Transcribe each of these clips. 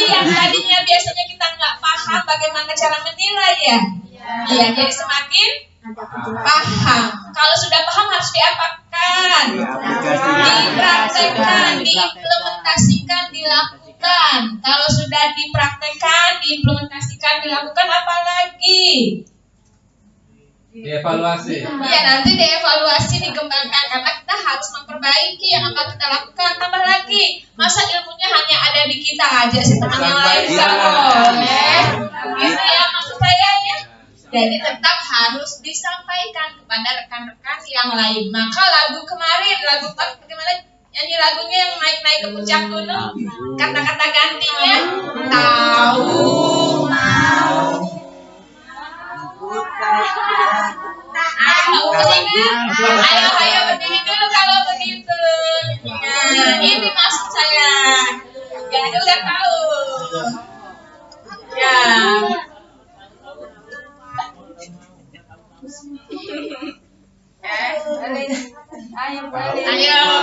yang tadinya biasanya kita nggak paham bagaimana cara menilai ya. Iya, jadi semakin paham. Kalau sudah paham harus diapakan? Dipraktekkan, diimplementasikan, dilakukan. Kalau sudah dipraktekkan, diimplementasikan, dilakukan, apa lagi? Dievaluasi. Iya, nanti dievaluasi, dikembangkan karena kita harus memperbaiki yang akan kita lakukan. Tambah lagi, masa ilmunya hanya ada di kita aja sih, teman yang lain nggak boleh. Gitu ya maksud saya ya. Jadi tetap harus disampaikan kepada rekan-rekan yang lain. Maka lagu kemarin, lagu bagaimana nyanyi lagunya yang naik-naik ke puncak gunung, kata-kata gantinya tahu mau. Ayo berdiri dulu kalau begitu. Nah, ini maksud saya. Jadi udah tahu. Ya. Ayo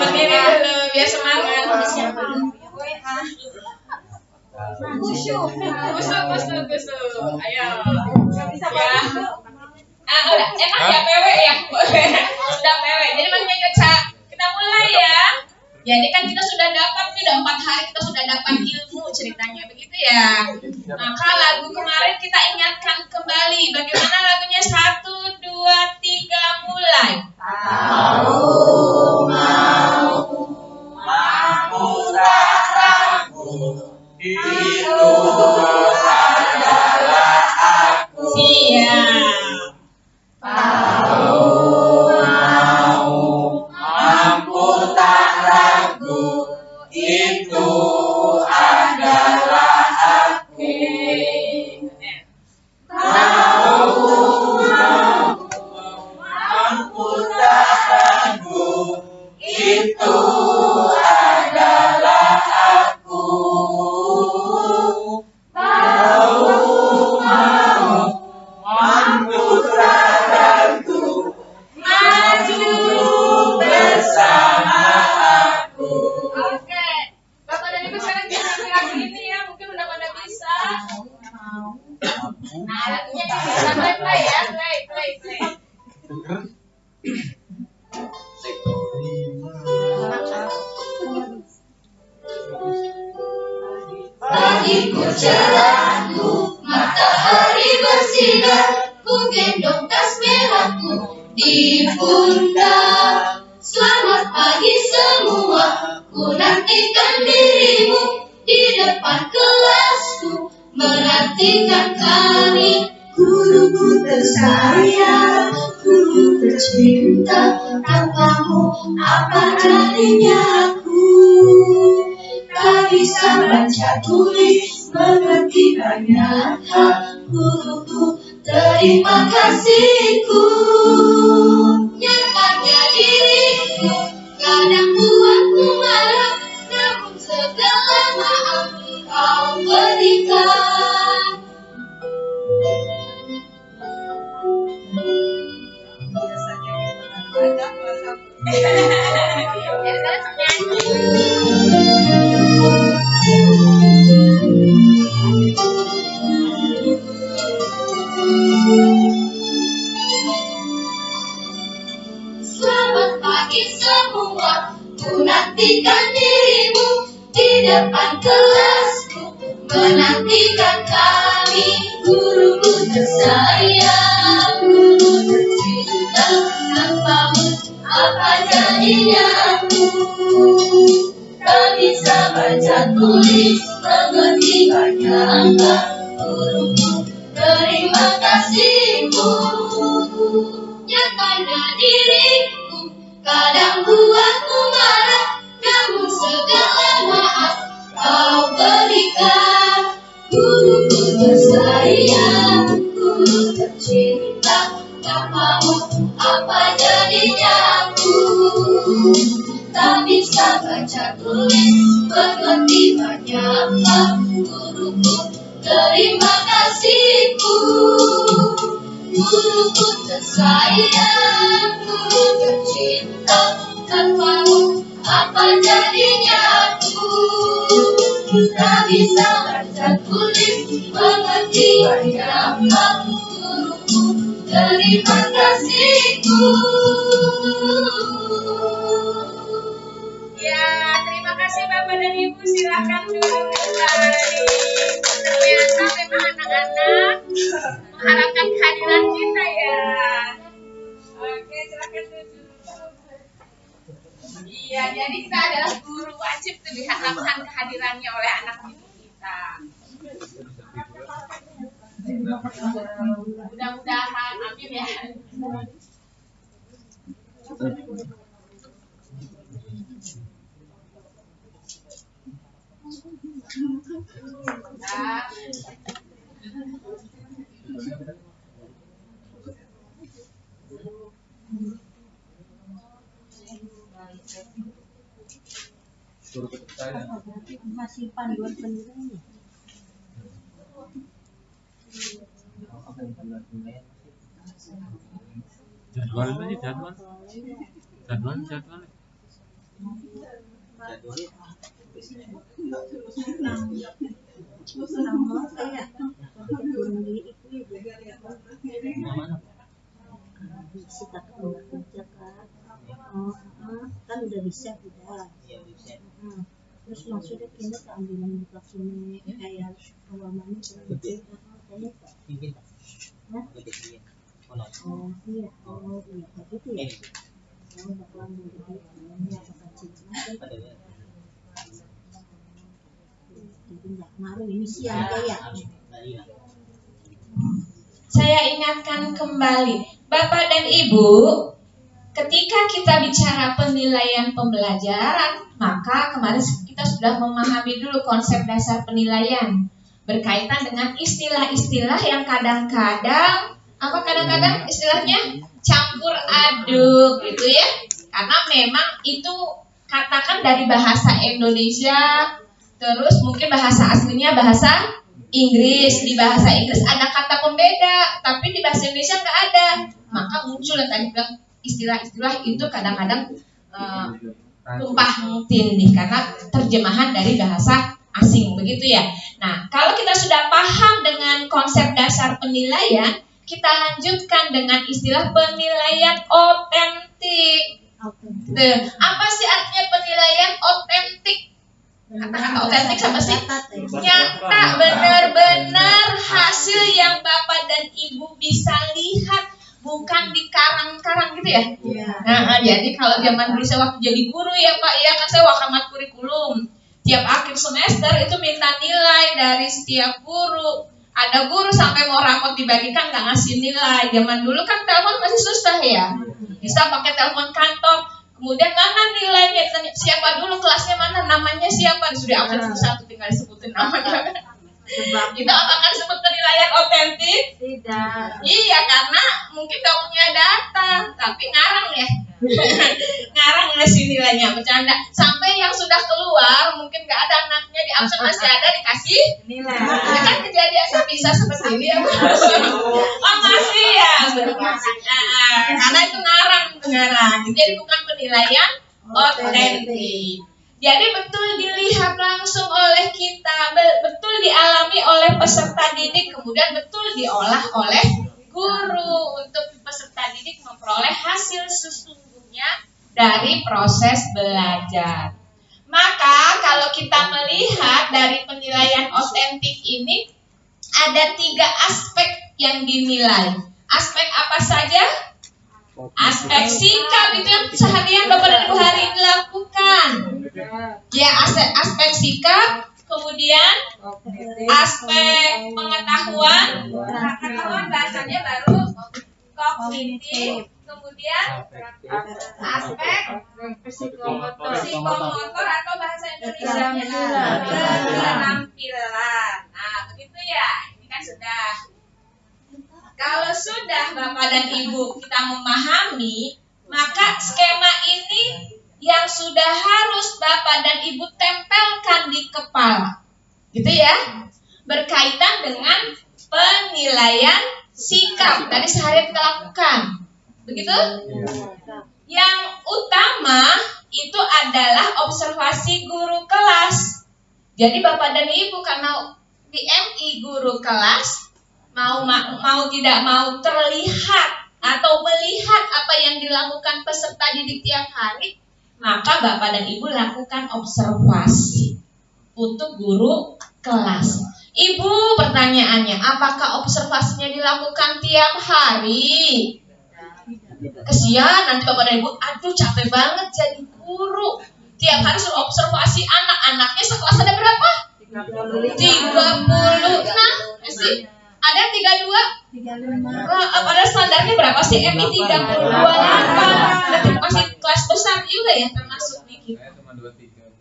berdiri dulu biar semangat. Gusu. Ayo. Ya. Udah enak ya PW ya. Sudah PW. Jadi makanya kita mulai ya. Jadi kan kita sudah dapat nih, udah 4 hari kita sudah dapat ilmu ceritanya begitu ya. Maka lagu kemarin kita ingatkan kembali bagaimana lagunya. 1, 2, 3 mulai. Tahu mampu tak ragu itu adalah aku. Siap. Tahu mampu tak ragu itu adalah aku. Tahu mampu tak ragu itu adalah aku. Tahu mampu tak ragu maju bersama aku. Oke, Bapak dan Ibu sekarang kita nyanyi lagu ini ya, mungkin udah pada bisa. Nah, lagunya bisa play ya, play. Pagiku cerahku, matahari bersinar, ku gendong tas merahku di pundak. Selamat pagi semua, ku nantikan dirimu di depan kelasku, menantikan kami. Guruku tersayang, guru tercinta, tanpamu apa jadinya aku? Tak bisa baca tulis, mengerti banyak hal. Guruku, terima kasihku. Nyatanya diriku kadang buatku marah, namun segala maaf kau berikan. Selamat pagi semua, ku nantikan dirimu di depan kelasku, menantikan kami. Guruku tersayang, guru tercinta, tanpamu apa jadinya aku? Tak bisa baca tulis, mengerti banyak angka. Guruku, terima kasihku. Nyatanya diriku kadang buatku marah, namun segala maaf kau berikan. Guruku tersayang, guru tercinta, tanpamu apa jadinya aku? Tak bisa baca tulis, mengerti banyak hal. Guruku, terima kasihku. Guruku tersayang, guru tercinta, tanpamu apa jadinya aku? Tak bisa baca belajar tulis mengerti kamu guruku, terima kasihku. Ya, terima kasih Bapak dan Ibu, silakan duduk kembali. Ternyata memang anak-anak mengharapkan kehadiran kita ya. Oke, silakan duduk. Iya, jadi kita adalah guru, wajib diharapkan kehadirannya oleh anak didik kita. Mudah-mudahan, amin ya. Nah. Masih panduan penilaian. Jadwal ini jadwal. Kan udah bisa udah. Terus maksudnya kita keambilan buka sini kayak awamannya kayaknya oh iya begitu ya. Oh bakalan menjadi ini apa kecil jadi nggak ngaruh ini siang kayak. Saya ingatkan kembali, Bapak dan Ibu, ketika kita bicara penilaian pembelajaran, maka kemarin kita sudah memahami dulu konsep dasar penilaian berkaitan dengan istilah-istilah yang kadang-kadang istilahnya campur aduk gitu ya. Karena memang itu katakan dari bahasa Indonesia, terus mungkin bahasa aslinya bahasa Inggris. Di bahasa Inggris ada kata pembeda, tapi di bahasa Indonesia nggak ada. Maka muncul yang tadi bilang istilah-istilah itu kadang-kadang tumpah tindih karena terjemahan dari bahasa asing begitu ya. Nah, kalau kita sudah paham dengan konsep dasar penilaian, kita lanjutkan dengan istilah penilaian otentik. Apa sih artinya penilaian otentik? Kata-kata otentik sama sih? Nyata, benar-benar hasil yang Bapak dan Ibu bisa lihat, bukan di karang-karang gitu ya? Nah, jadi kalau zaman dulu saya waktu jadi guru ya Pak, ya kan saya wakamat kurikulum. Tiap akhir semester itu minta nilai dari setiap guru. Ada guru sampai mau rapot dibagikan nggak ngasih nilai. Zaman dulu kan telepon masih susah ya. Bisa pakai telepon kantor. Kemudian mana nilainya? Siapa dulu kelasnya mana? Namanya siapa? Sudah absen satu tinggal disebutin namanya. Itu apakah disebut penilaian otentik? Tidak. Iya, karena mungkin gak punya data, tapi ngarang ya. Ngarang ngasih nilainya, bercanda. Sampai yang sudah keluar, mungkin gak ada anaknya di absen masih ada dikasih nilai. Ya kan kejadiannya bisa seperti ini ya. Oh masih ya. Karena itu ngarang. Jadi bukan penilaian otentik. Jadi betul dilihat langsung oleh kita, betul dialami oleh peserta didik, kemudian betul diolah oleh guru untuk peserta didik memperoleh hasil sesungguhnya dari proses belajar. Maka kalau kita melihat dari penilaian otentik ini, ada 3 aspek yang dinilai. Aspek apa saja? Aspek sikap, itu yang seharian Bapak dan Ibu hari ini lakukan. Ya, aspek sikap, kemudian aspek pengetahuan bahasanya baru kognitif, kemudian aspek psikomotor atau bahasa Indonesianya keterampilan. Nah, begitu ya. Ini kan sudah. Kalau sudah Bapak dan Ibu kita memahami, maka skema ini yang sudah harus Bapak dan Ibu tempelkan di kepala. Gitu ya. Berkaitan dengan penilaian sikap dari sehari kita lakukan. Begitu? Yang utama itu adalah observasi guru kelas. Jadi Bapak dan Ibu karena di MI guru kelas mau tidak mau terlihat atau melihat apa yang dilakukan peserta didik tiap hari, maka Bapak dan Ibu lakukan observasi untuk guru kelas. Ibu, pertanyaannya, apakah observasinya dilakukan tiap hari? Kesian nanti Bapak dan Ibu, aduh capek banget jadi guru. Tiap hari suruh observasi anak-anaknya sekelas ada berapa? 30. Nah, sih. Ada 32? 35. Pada standarnya berapa sih? MI 32. Berarti masih kelas besar juga ya termasuk dikit.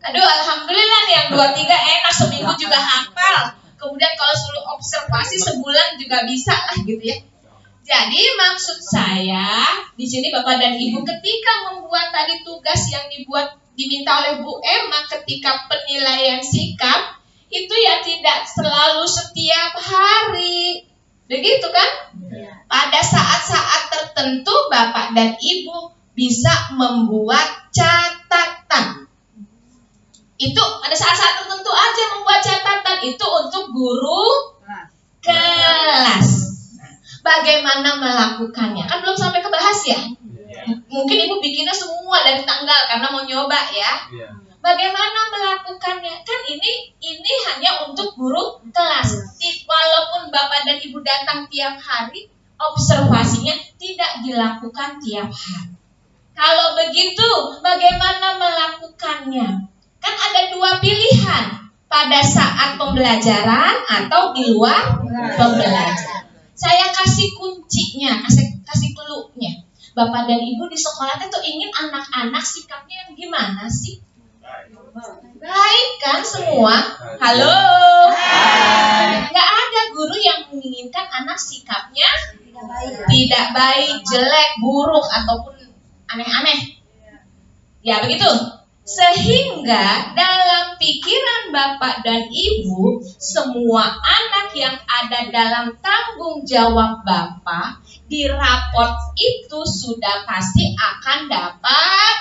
Aduh, alhamdulillah nih yang 23 enak, seminggu juga hafal. Kemudian kalau suruh observasi sebulan juga bisa lah gitu ya. Jadi maksud saya di sini Bapak dan Ibu ketika membuat tadi tugas yang diminta oleh Bu Emma ketika penilaian sikap itu ya tidak selalu setiap hari. Begitu kan? Pada saat-saat tertentu Bapak dan Ibu bisa membuat catatan. Itu pada saat-saat tertentu aja membuat catatan itu untuk guru kelas. Bagaimana melakukannya? Kan belum sampai kebahas ya. Mungkin Ibu bikinnya semua dari tanggal karena mau nyoba ya. Bagaimana melakukannya? Kan ini hanya untuk guru kelas. Walaupun Bapak dan Ibu datang tiap hari, observasinya tidak dilakukan tiap hari. Kalau begitu, bagaimana melakukannya? Kan ada dua pilihan, pada saat pembelajaran atau di luar pembelajaran. Saya kasih kuncinya, kasih clue-nya. Bapak dan Ibu di sekolah itu ingin anak-anak sikapnya yang gimana sih? Baik kan semua? Halo? Nggak ada guru yang menginginkan anak sikapnya tidak baik, jelek, buruk, ataupun aneh-aneh. Ya begitu. Sehingga dalam pikiran Bapak dan Ibu, semua anak yang ada dalam tanggung jawab Bapak di raport itu sudah pasti akan dapat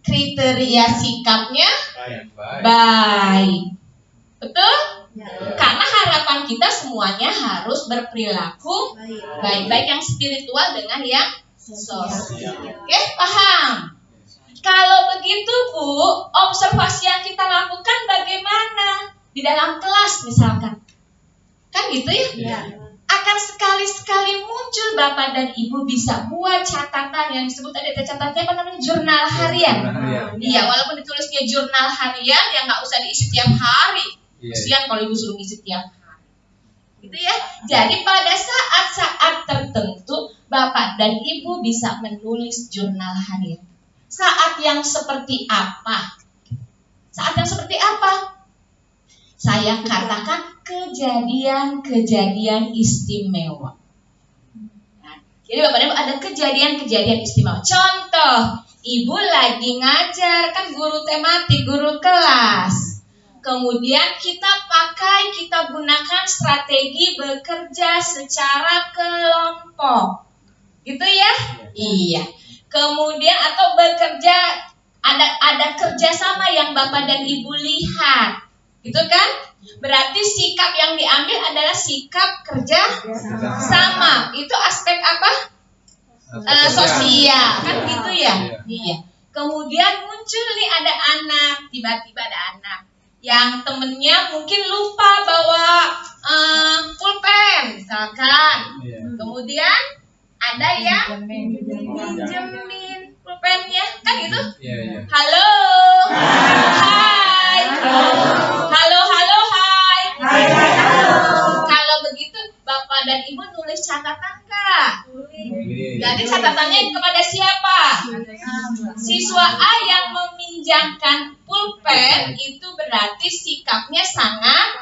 kriteria sikapnya baik. Betul? Karena harapan kita semuanya harus berperilaku baik-baik yang spiritual dengan yang sosial. Oke, paham? Kalau begitu Bu, observasi yang kita lakukan bagaimana? Di dalam kelas misalkan. Kan gitu ya? Akan sekali-sekali muncul Bapak dan Ibu bisa buat catatan yang disebut tadi catatannya apa namanya? Jurnal harian. Iya, walaupun ditulisnya jurnal harian ya nggak usah diisi tiap hari. Kesian kalau Ibu suruh ngisi tiap hari. Gitu ya. Jadi pada saat-saat tertentu Bapak dan Ibu bisa menulis jurnal harian. Saat yang seperti apa? Saat yang seperti apa? Saya katakan kejadian-kejadian istimewa. Nah, jadi Bapak Ibu ada kejadian-kejadian istimewa. Contoh, Ibu lagi ngajar, kan guru tematik, guru kelas. Kemudian kita gunakan strategi bekerja secara kelompok. Gitu ya? Iya. Kemudian atau bekerja ada kerjasama yang Bapak dan Ibu lihat, gitu kan? Berarti sikap yang diambil adalah sikap kerja sama. Itu aspek apa? Sosial, kan gitu ya? Iya. Kemudian muncul nih ada anak, tiba-tiba ada anak yang temennya mungkin lupa bawa pulpen, misalkan. Kemudian ada yang minjemin pulpennya, kan gitu? Halo, hai, halo, hai. Kalau begitu Bapak dan Ibu nulis catatan kak? Jadi catatannya kepada siapa? Siswa A yang meminjamkan pulpen itu berarti sikapnya sangat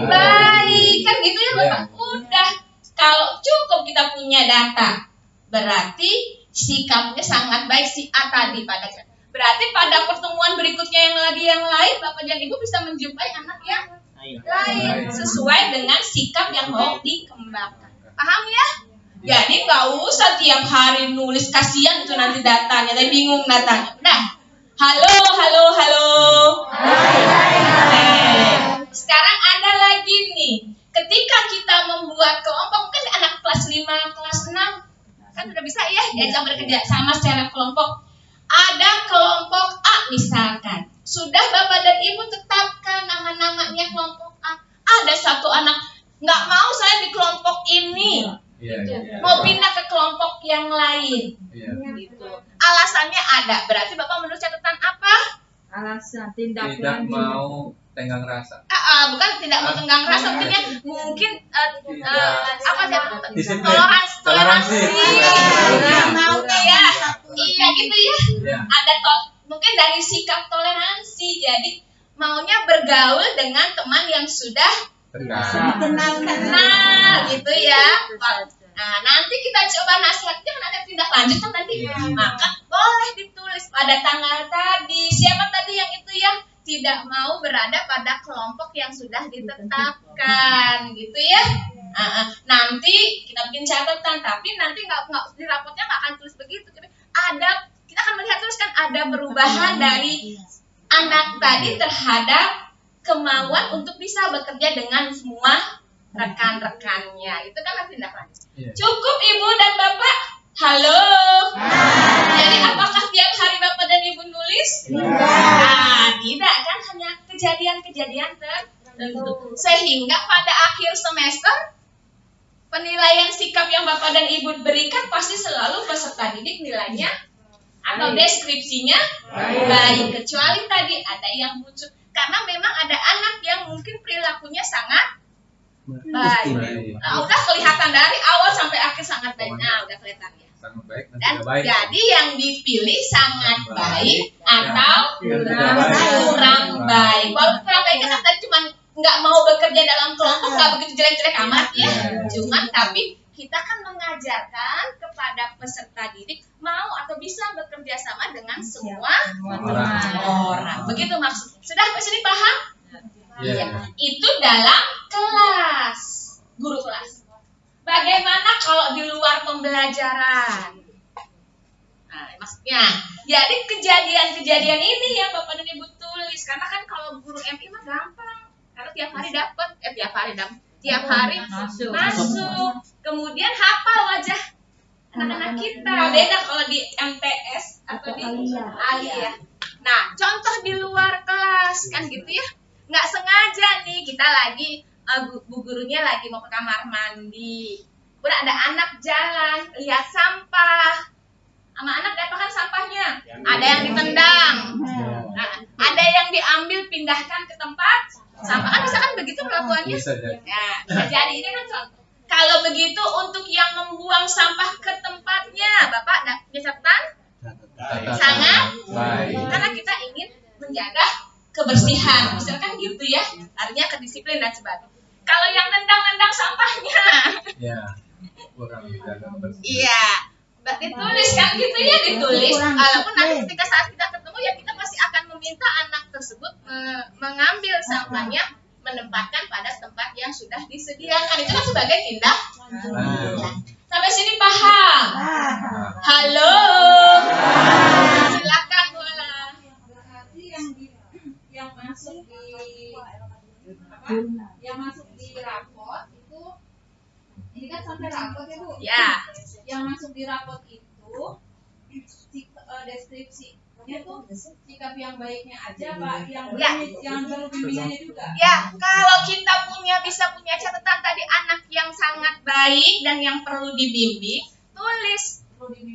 baik, kan gitu ya Bapak? Udah. Kalau cukup kita punya data, berarti sikapnya sangat baik si A tadi pada. Berarti pada pertemuan berikutnya yang lain, Bapak dan Ibu bisa menjumpai anak yang lain sesuai dengan sikap yang mau dikembangkan. Paham ya? Jadi nggak usah tiap hari nulis, kasihan itu nanti datanya, tapi bingung datanya. Nah, halo. Sekarang ada lagi nih. membuat kelompok, mungkin anak kelas 5, kelas 6 kan udah bisa ya diajak bekerja sama secara kelompok. Ada kelompok A misalkan, sudah Bapak dan Ibu tetapkan nama-namanya kelompok A. Ada satu anak nggak mau saya di kelompok ini, mau pindah ke kelompok yang lain. Gitu. Alasannya ada, berarti Bapak menurut catatan apa? Alasan tidak mau tenggang rasa. Bukan tidak mau tenggang rasa, artinya mungkin apa sih? Toleransi. Iya gitu ya. Ada mungkin dari sikap toleransi, jadi maunya bergaul dengan teman yang sudah kenal gitu ya. Nah, nanti kita coba nasihatnya kan ada tindak lanjut kan nanti. Maka boleh ditulis pada tanggal tadi. Siapa tadi yang itu ya? Tidak mau berada pada kelompok yang sudah ditetapkan gitu ya. Nanti kita bikin catatan, tapi nanti nggak di rapotnya nggak akan tulis begitu. Kita akan melihat terus kan ada perubahan dari anak tadi terhadap kemauan untuk bisa bekerja dengan semua rekan-rekannya. Itu kan tindak lanjut. Cukup Ibu dan Bapak? Halo. Jadi apakah tiap hari Bapak dan Ibu nulis? Tidak kan, hanya kejadian-kejadian tertentu. Sehingga pada akhir semester penilaian sikap yang Bapak dan Ibu berikan pasti selalu peserta didik nilainya atau deskripsinya baik, kecuali tadi ada yang muncul karena memang ada anak yang mungkin perilakunya sangat baik. Udah kelihatan dari awal sampai akhir sangat baik. Nah, udah kelihatan ya. Sangat baik dan jadi yang dipilih sangat baik atau kurang baik. Kalau kurang baik kan tadi cuma nggak mau bekerja dalam kelompok, nggak begitu jelek-jelek amat ya. Cuman tapi kita kan mengajarkan kepada peserta didik mau atau bisa bekerja sama dengan semua orang. Begitu maksud. Sudah ke sini paham? Ya. Itu dalam kelas, guru kelas. Bagaimana kalau di luar pembelajaran? Nah, maksudnya, jadi kejadian-kejadian ini yang Bapak dan Ibu tulis. Karena kan kalau guru MI mah gampang. Karena tiap hari masuk. Kemudian hafal wajah anak-anak kita. Beda kalau di MTS atau di Alia. Nah, contoh di luar kelas kan gitu ya. Nggak sengaja nih kita lagi bu gurunya lagi mau ke kamar mandi, udah ada anak jalan lihat sampah, sama anak diapakan sampahnya, ada yang ditendang, ada yang diambil pindahkan ke tempat sampah, kan bisa kan begitu perlakuannya. Nah, bisa jadi ini kan contoh. Kalau begitu untuk yang membuang sampah ke tempatnya, Bapak punya catatan sangat baik, karena kita ingin menjaga kebersihan, misalkan gitu ya, artinya kedisiplin dan sebagainya. Kalau yang nendang-nendang sampahnya, iya, ditulis kan gitu ya, ditulis. Walaupun nanti ketika saat kita ketemu ya kita pasti akan meminta anak tersebut mengambil sampahnya, menempatkan pada tempat yang sudah disediakan. Itu kan sebagai tindak. Sampai sini paham? Halo. Silakan Bola. Yang masuk di rapot itu, ini kan sampai rapot ya Bu? Ya. Yang masuk di rapot itu deskripsinya tuh sikap yang baiknya aja Pak, yang perlu bimbingannya juga. Ya, kalau kita bisa punya catatan tadi anak yang sangat baik dan yang perlu dibimbing, tulis.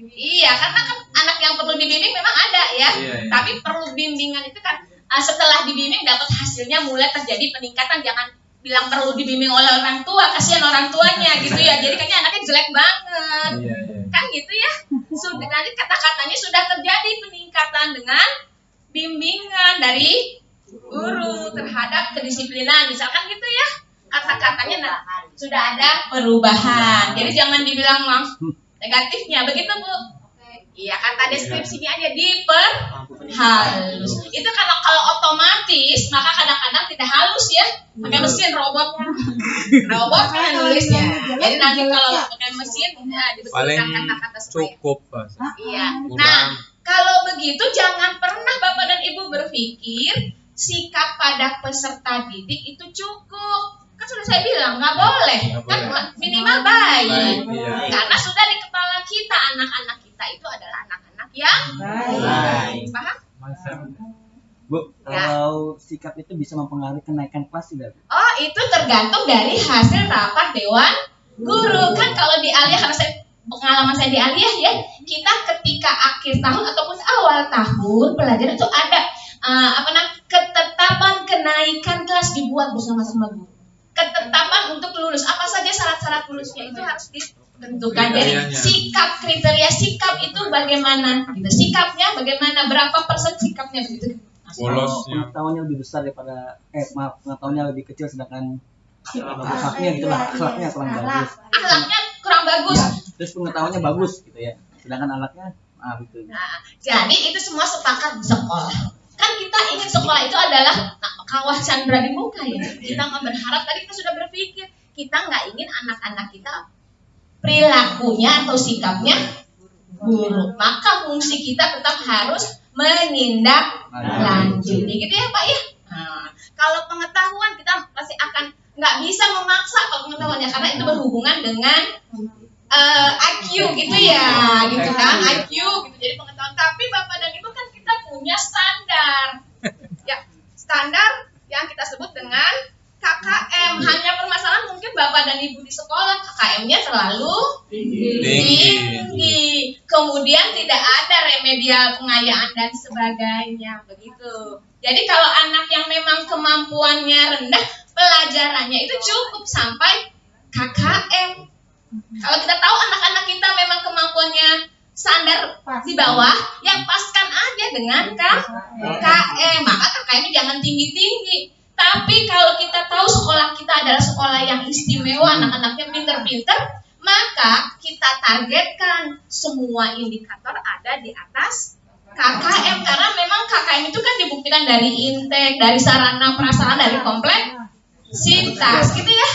Iya, karena kan anak yang perlu dibimbing memang ada ya. Tapi perlu bimbingan itu kan setelah dibimbing dapat hasilnya mulai terjadi peningkatan. Jangan bilang perlu dibimbing oleh orang tua, kasihan orang tuanya gitu ya. Jadi kayaknya anaknya jelek banget. Kan gitu ya. Sudah nanti kata-katanya sudah terjadi peningkatan dengan bimbingan dari guru terhadap kedisiplinan. Misalkan gitu ya. Kata-katanya sudah ada perubahan. Jadi jangan dibilang langsung negatifnya, begitu Bu? Iya, kata deskripsinya aja diperhalus. Itu kalau otomatis, maka kadang-kadang tidak halus ya, pakai mesin robotnya nulisnya. Jadi nanti kalau pakai mesin, dibesarkan kata-kata cukup. Iya. Nah, kalau begitu jangan pernah Bapak dan Ibu berpikir sikap pada peserta didik itu cukup. Kan sudah saya bilang nggak boleh. Kan minimal baik. Iya. Karena sudah di kepala kita anak-anak kita itu adalah anak-anak yang baik. Paham? Bu, kalau sikap itu bisa mempengaruhi kenaikan kelas tidak? Oh, itu tergantung dari hasil rapat dewan guru. Kan kalau di Aliyah, karena pengalaman saya di Aliyah ya, kita ketika akhir tahun ataupun awal tahun pelajaran itu ada ketetapan kenaikan kelas dibuat bersama-sama guru. Ketetapan untuk lulus, apa saja syarat-syarat lulusnya itu harus ditentukan. Jadi sikap, kriteria sikap itu bagaimana? Gitu. Sikapnya bagaimana? Berapa persen sikapnya begitu? Bolosnya. Pengetahuannya lebih besar daripada pengetahuannya lebih kecil, sedangkan akhlaknya gitu lah, akhlaknya kurang bagus. Akhlaknya kurang bagus. Ya, terus pengetahuannya bagus gitu ya, sedangkan anaknya gitu. Nah, jadi itu semua sepakat di sekolah. Kan kita ingin sekolah itu adalah kawah candra di muka ya. Kita nggak berharap, tadi kita sudah berpikir, kita nggak ingin anak-anak kita perilakunya atau sikapnya buruk. Maka fungsi kita tetap harus menindaklanjuti, gitu ya Pak ya. Nah, kalau pengetahuan kita pasti akan nggak bisa memaksa kalau pengetahuannya, karena itu berhubungan dengan IQ gitu ya, gitu kan, IQ gitu. Jadi pengetahuan. Tapi Bapak dan Ibu kan kita punya standar, ya standar yang kita sebut dengan KKM. Hanya permasalahan mungkin Bapak dan Ibu di sekolah KKM-nya terlalu tinggi. Kemudian tidak ada remedial pengayaan dan sebagainya begitu. Jadi kalau anak yang memang kemampuannya rendah, pelajarannya itu cukup sampai KKM. Kalau kita tahu anak-anak kita memang kemampuannya standar di bawah, ya paskan aja dengan KKM. Maka KKM jangan tinggi-tinggi. Tapi kalau kita tahu sekolah kita adalah sekolah yang istimewa, anak-anaknya pinter-pinter, maka kita targetkan semua indikator ada di atas KKM. Karena memang KKM itu kan dibuktikan dari intake, dari sarana prasarana, dari kompleksitas gitu ya.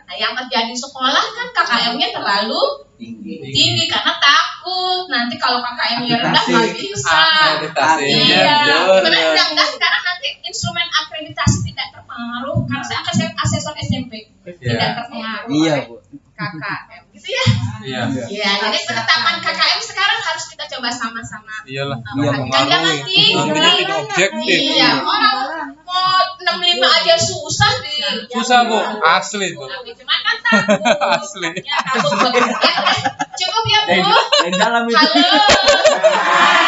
Nah, yang terjadi sekolah kan KKM-nya terlalu tinggi karena takut nanti kalau KKM-nya rendah nggak bisa. Iya, sebenarnya enggak, sekarang nanti instrumen akreditasi tidak terpengaruh karena saya asesor SMP tidak terpengaruh oleh KKM, gitu ya. Iya, jadi penetapan KKM sekarang harus kita coba sama-sama. Iyalah, Jangan tinggi. Nantinya tidak objektif. Iya, orang mau 65 aja susah Susah Bu, asli Bu. Cuma kan takut. Asli. Ya, takut banget. Cukup ya Bu. Dari dalam itu. Halo.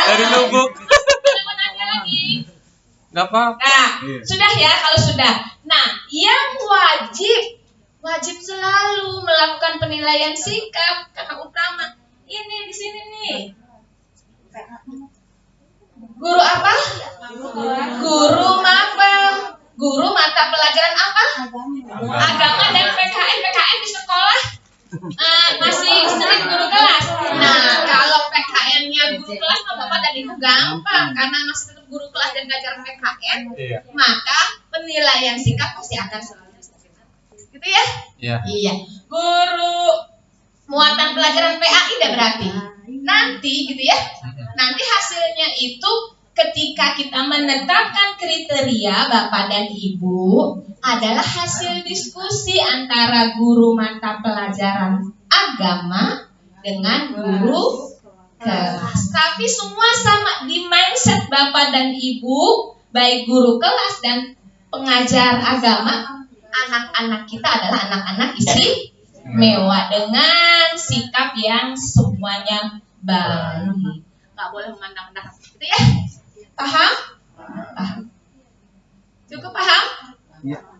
Dari Lubuk. Ada mau nanya lagi? Nggak apa-apa. Nah, sudah ya kalau sudah. Nah, yang wajib selalu melakukan penilaian sikap karena utama ini di sini nih. Guru apa? Guru mapel. Guru mata pelajaran apa? Agama dan PKN. PKN di sekolah masih sering guru kelas. Nah, kalau PKN-nya guru kelas, Bapak dan Ibu gampang karena masih tetap guru kelas dan ngajar PKN. Maka penilaian sikap pasti akan selalu gitu ya? Iya. Guru muatan pelajaran PA tidak berarti. Nanti gitu ya. Nanti hasilnya itu ketika kita menetapkan kriteria Bapak dan Ibu adalah hasil diskusi antara guru mata pelajaran agama dengan guru kelas. Tapi semua sama di mindset Bapak dan Ibu, baik guru kelas dan pengajar agama, anak-anak kita adalah anak-anak istimewa dengan sikap yang semuanya baik. Nggak boleh memandang-mandang gitu ya. Paham? Cukup paham?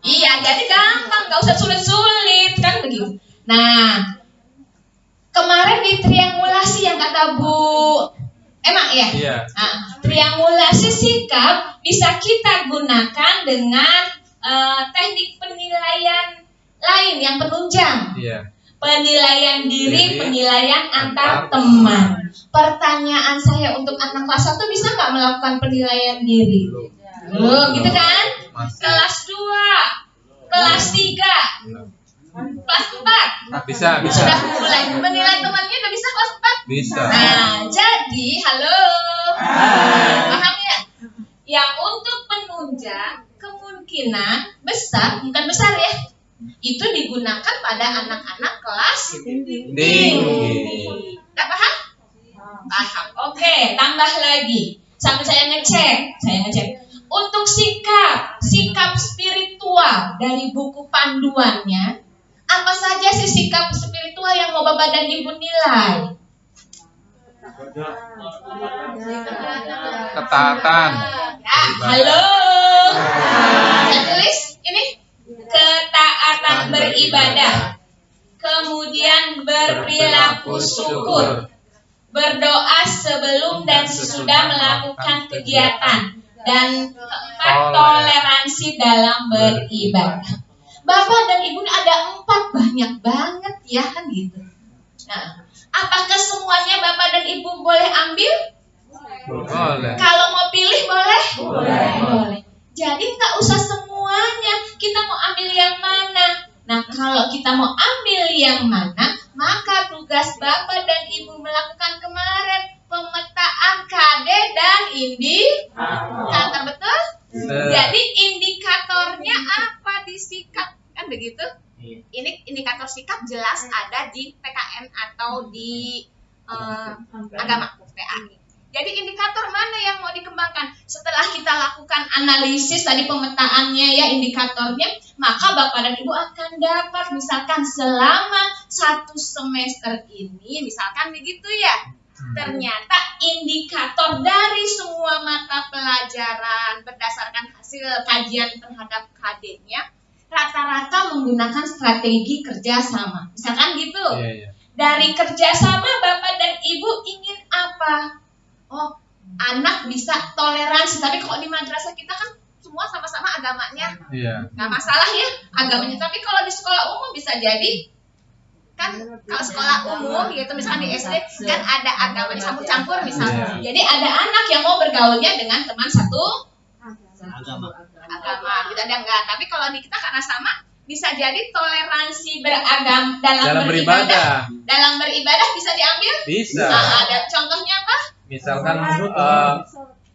Iya, jadi gampang, nggak usah sulit-sulit kan begitu. Nah, kemarin di triangulasi yang kata Bu Emma ya. Nah, triangulasi sikap bisa kita gunakan dengan teknik penilaian lain yang penunjang. Penilaian diri, penilaian antar teman. Pertanyaan saya untuk anak kelas 1 bisa nggak melakukan penilaian diri? Belum, gitu kan? Kelas 2, kelas 3, kelas 4. Bisa. Sudah mulai menilai temannya, udah bisa kelas 4? Bisa. Nah, jadi, halo. Paham ya? Yang untuk penunjang kemungkinan besar, bukan besar ya, Itu digunakan pada anak-anak kelas Tinggi. Nggak paham? Paham. Oke, tambah lagi. Sampai saya ngecek. Untuk sikap spiritual dari buku panduannya, apa saja sih sikap spiritual yang mau Bapak dan Ibu nilai? Ketaatan. Halo. Saya tulis ini ketaatan beribadah. Kemudian berperilaku syukur. Berdoa sebelum dan sesudah melakukan kegiatan. Dan keempat, toleransi dalam beribadah. Bapak dan Ibu ada 4, banyak banget ya kan gitu. Nah, apakah semuanya Bapak dan Ibu boleh ambil? Boleh. Kalau mau pilih boleh? Boleh. Jadi nggak usah semuanya. Kita mau ambil yang mana? Nah, kalau kita mau ambil yang mana, maka tugas Bapak dan Ibu melakukan kemarin pemetaan KD dan indikator, betul? Jadi indikatornya apa di sikap? Kan begitu? Ini indikator sikap jelas ada di PKN atau di agama PAI. Jadi indikator mana yang mau dikembangkan? Setelah kita lakukan analisis tadi pemetaannya ya indikatornya, maka Bapak dan Ibu akan dapat misalkan selama 1 semester ini, misalkan begitu ya. Ternyata indikator dari semua mata pelajaran berdasarkan hasil kajian terhadap KD-nya rata-rata menggunakan strategi kerjasama. Misalkan gitu. Dari kerjasama Bapak dan Ibu ingin apa? Oh, anak bisa toleransi. Tapi kalau di madrasah kita kan semua sama-sama agamanya. Nggak masalah ya agamanya. Tapi kalau di sekolah umum bisa jadi kan kalau sekolah umum gitu misalkan di SD kan ada agamanya campur-campur misalnya. Jadi ada anak yang mau bergaulnya dengan teman satu agama gitu ada enggak. Tapi kalau di kita karena sama bisa jadi toleransi beragam dalam beribadah. Dalam beribadah bisa diambil? Bisa. Nah, ada contohnya apa? Misalkan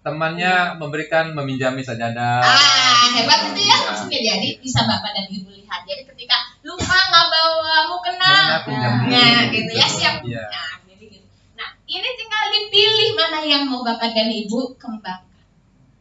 temannya meminjami sajadah. Hebat itu ya maksudnya. Jadi bisa Bapak dan Ibu lihat. Jadi ketika lupa nggak bawa mukena, nah gitu ya siap. Nah, jadi gitu. Nah ini tinggal dipilih mana yang mau Bapak dan Ibu kembangkan.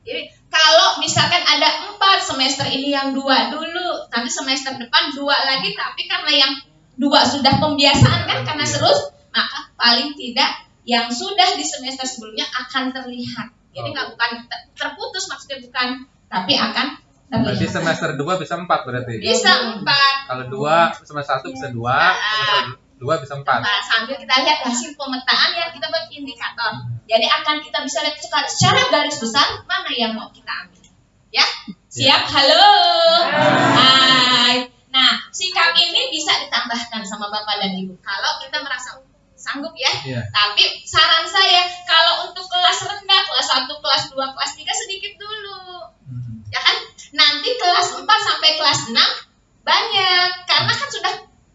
Jadi kalau misalkan ada 4 semester ini yang 2 dulu, nanti semester depan 2 lagi, tapi karena yang 2 sudah pembiasaan kan karena terus, maka paling tidak yang sudah di semester sebelumnya akan terlihat. Jadi nggak bukan terputus maksudnya bukan, tapi akan terlihat. Berarti semester 2 bisa 4 berarti? Bisa 4. Kalau 2, semester 1 bisa 2, semester 2 bisa 4. Nah, sambil kita lihat hasil pemetaan yang kita buat indikator. Jadi akan kita bisa lihat secara garis besar mana yang mau kita ambil. Ya? Siap? Halo? Hai. Nah, sikap ini bisa ditambahkan sama Bapak dan Ibu. Kalau kita merasa sanggup ya. Tapi saran saya kalau untuk kelas rendah, kelas 1, kelas 2, kelas 3 sedikit dulu. Ya kan? Nanti kelas 4 sampai kelas 6 banyak karena kan sudah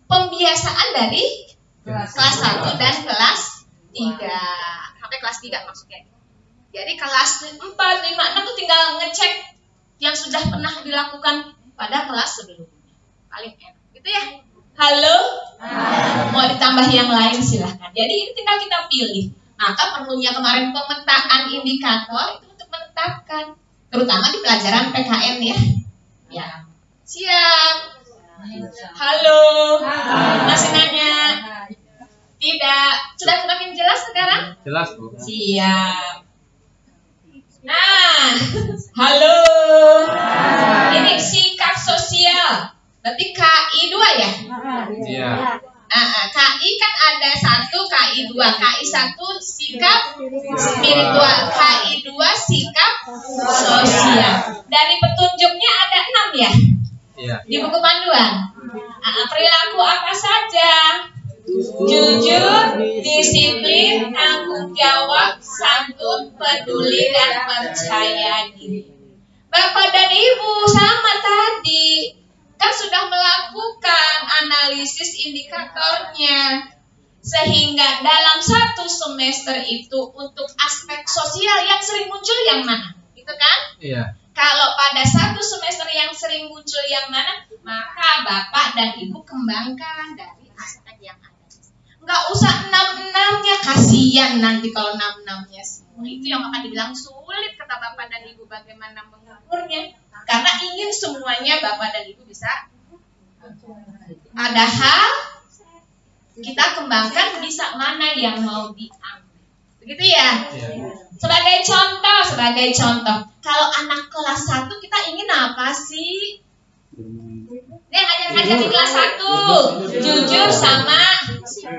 pembiasaan dari kelas 1 dan kelas 3 sampai kelas 3 maksudnya. Jadi kelas 4, 5, 6 tuh tinggal ngecek yang sudah pernah dilakukan pada kelas sebelumnya. Paling enak. Gitu ya. Halo? Mau ditambah yang lain silahkan. Jadi ini tinggal kita pilih. Maka perlunya kemarin pemetaan indikator itu untuk menetapkan. Terutama di pelajaran PKN ya. Ya. Siap. Halo. Masih nanya? Tidak. Sudah semakin jelas sekarang? Jelas, Bu. Siap. Nah, halo. Ini sikap sosial. Berarti KI 2 ya? Iya. KI kan ada 1, KI 2. KI 1 sikap spiritual, KI 2 sikap sosial. Dari petunjuknya ada 6 ya? Iya. Di buku panduan. Perilaku apa saja? Jujur, disiplin, tanggung jawab, santun, peduli, dan percaya diri. Bapak dan Ibu sama tadi kan sudah melakukan analisis indikatornya. Sehingga dalam 1 semester itu untuk aspek sosial yang sering muncul yang mana? Gitu kan? Iya. Kalau pada 1 semester yang sering muncul yang mana? Maka Bapak dan Ibu kembangkan dari aspek yang ada. Nggak usah 6-6-nya, kasihan nanti kalau 6-6-nya semua. Itu yang akan dibilang sulit, kata Bapak dan Ibu, bagaimana mengukurnya. Karena ingin semuanya Bapak dan Ibu bisa. Padahal kita kembangkan bisa mana yang mau diambil. Begitu ya? Sebagai contoh, kalau anak kelas 1 kita ingin apa sih? Ngajar di kelas 1 jujur sama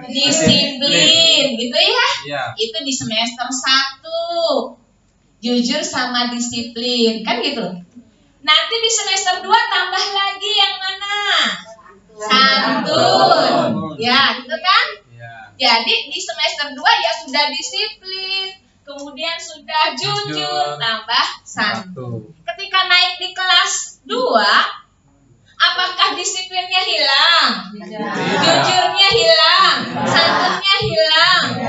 disiplin, gitu ya? Itu di semester 1 jujur sama disiplin, kan gitu. Nanti di semester 2 tambah lagi yang mana? Santun, ya gitu kan? Jadi di semester 2 ya sudah disiplin, kemudian sudah jujur, tambah santun. Ketika naik di kelas 2, apakah disiplinnya hilang? Jujurnya hilang, santunnya hilang.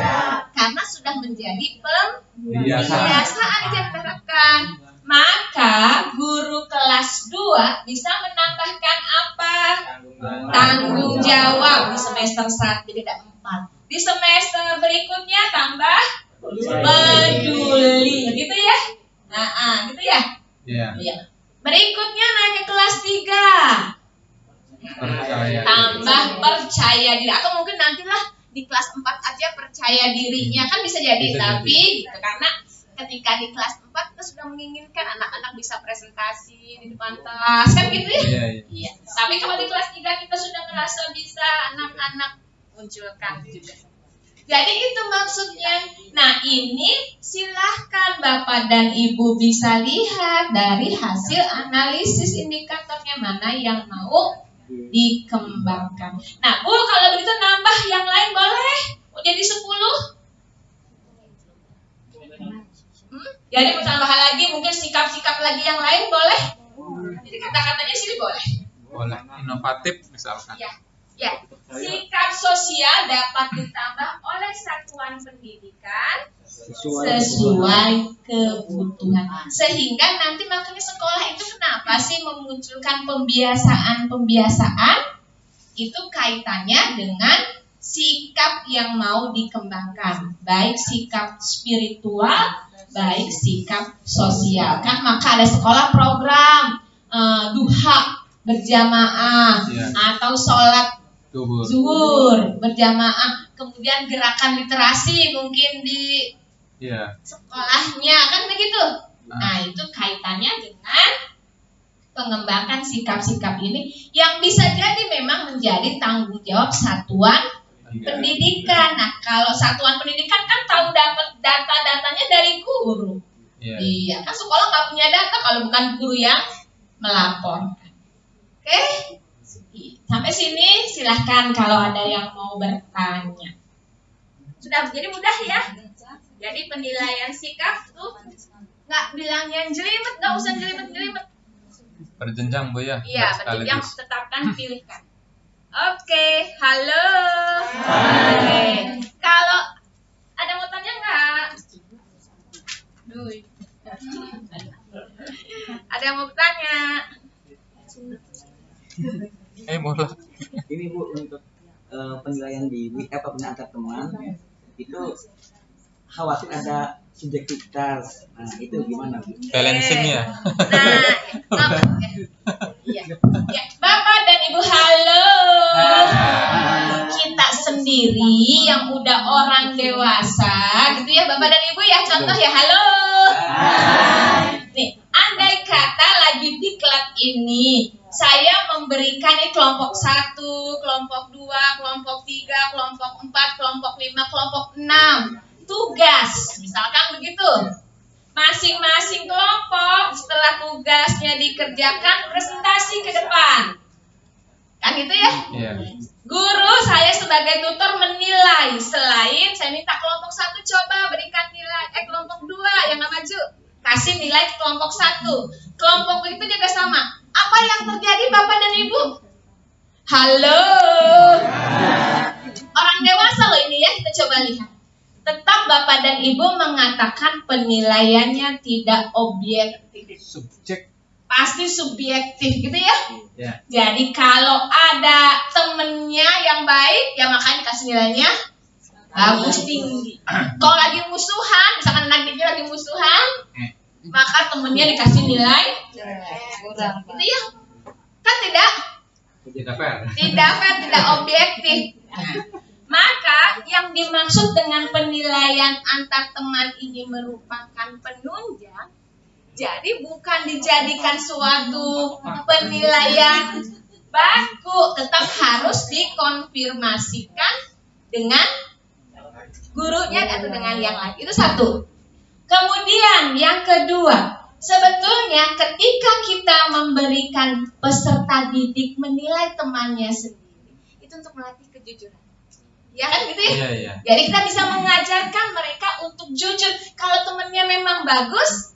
Karena sudah menjadi pembiasaan yang diterapkan. Maka guru kelas 2 bisa menambahkan apa? Tanggung jawab di semester 1 jadi ada 4. Di semester berikutnya tambah peduli, gitu ya? Gitu ya? Iya. Berikutnya naik ke kelas 3. Tambah percaya diri. Atau mungkin nantilah di kelas 4 aja percaya dirinya. Kan bisa jadi. Tapi gitu, karena ketika di kelas 4 kita sudah menginginkan anak-anak bisa presentasi di depan kelas. Kan gitu ya? Iya. Tapi kalau di kelas 3 kita sudah merasa bisa, anak-anak munculkan juga. Jadi itu maksudnya. Nah ini silahkan Bapak dan Ibu bisa lihat dari hasil analisis indikatornya mana yang mau dikembangkan. Nah Bu, kalau begitu nambah yang lain boleh? Jadi 10? Jadi mau tambah lagi mungkin sikap-sikap lagi yang lain boleh? Jadi kata-katanya sini boleh? Boleh, inovatif misalkan. Ya, sikap sosial dapat ditambah oleh satuan pendidikan sesuai kebutuhan. Sehingga nanti makanya sekolah itu kenapa sih memunculkan pembiasaan? Itu kaitannya dengan sikap yang mau dikembangkan, baik sikap spiritual, baik sikap sosial. Kan maka ada sekolah program duha berjamaah atau sholat zuhur berjamaah, kemudian gerakan literasi mungkin di sekolahnya, kan begitu. Nah itu kaitannya dengan pengembangan sikap-sikap ini yang bisa jadi memang menjadi tanggung jawab satuan pendidikan. Nah kalau satuan pendidikan kan tahu dapat data-datanya dari guru. Iya kan sekolah nggak punya data kalau bukan guru yang melapor. Oke? Sampai sini silahkan kalau ada yang mau bertanya. Sudah jadi mudah ya? Jadi penilaian sikap tuh nggak bilangnya jelimet, nggak usah jelimet-jelimet. Berjenjang Bu ya? Iya, berjenjang, tetapkan, pilihkan. Oke, halo. Kalau ada mau tanya nggak? Ada yang mau bertanya? Mulai. Ini Bu, untuk penilaian di penilaian antar teman itu khawatir ada subjektivitas. Nah itu gimana Bu? Balancing ya. Ya, Bapak dan Ibu halo. Kita sendiri yang udah orang dewasa gitu ya Bapak dan Ibu ya, contoh ya, halo. Nih, andai kata lagi di klub ini saya memberikan kelompok 1, kelompok 2, kelompok 3, kelompok 4, kelompok 5, kelompok 6 tugas, misalkan begitu. Masing-masing kelompok setelah tugasnya dikerjakan presentasi ke depan. Kan gitu ya? Guru saya sebagai tutor menilai, selain saya minta kelompok 1 coba berikan nilai, kelompok 2 yang nggak maju kasih nilai ke kelompok 1. Kelompok itu juga sama. Apa yang terjadi Bapak dan Ibu? Halo. Orang dewasa loh ini ya, kita coba lihat. Tetap Bapak dan Ibu mengatakan penilaiannya tidak objektif. Subjek. pasti subjektif gitu ya. Ya. Jadi kalau ada temennya yang baik, ya makanya dikasih nilainya bagus tinggi. Kalau lagi musuhan, misalkan anak didiknya lagi musuhan, maka temennya dikasih nilai kurang. Gitu ya. Kan tidak fair. tidak fair, tidak objektif. Maka yang dimaksud dengan penilaian antar teman ini merupakan penunjang. Jadi bukan dijadikan suatu penilaian baku, tetap harus dikonfirmasikan dengan gurunya atau dengan yang lain. Itu satu. Kemudian yang kedua, sebetulnya ketika kita memberikan peserta didik menilai temannya sendiri, itu untuk melatih kejujuran. Ya kan gitu ya? Iya, iya. Jadi kita bisa mengajarkan mereka untuk jujur. Kalau temannya memang bagus,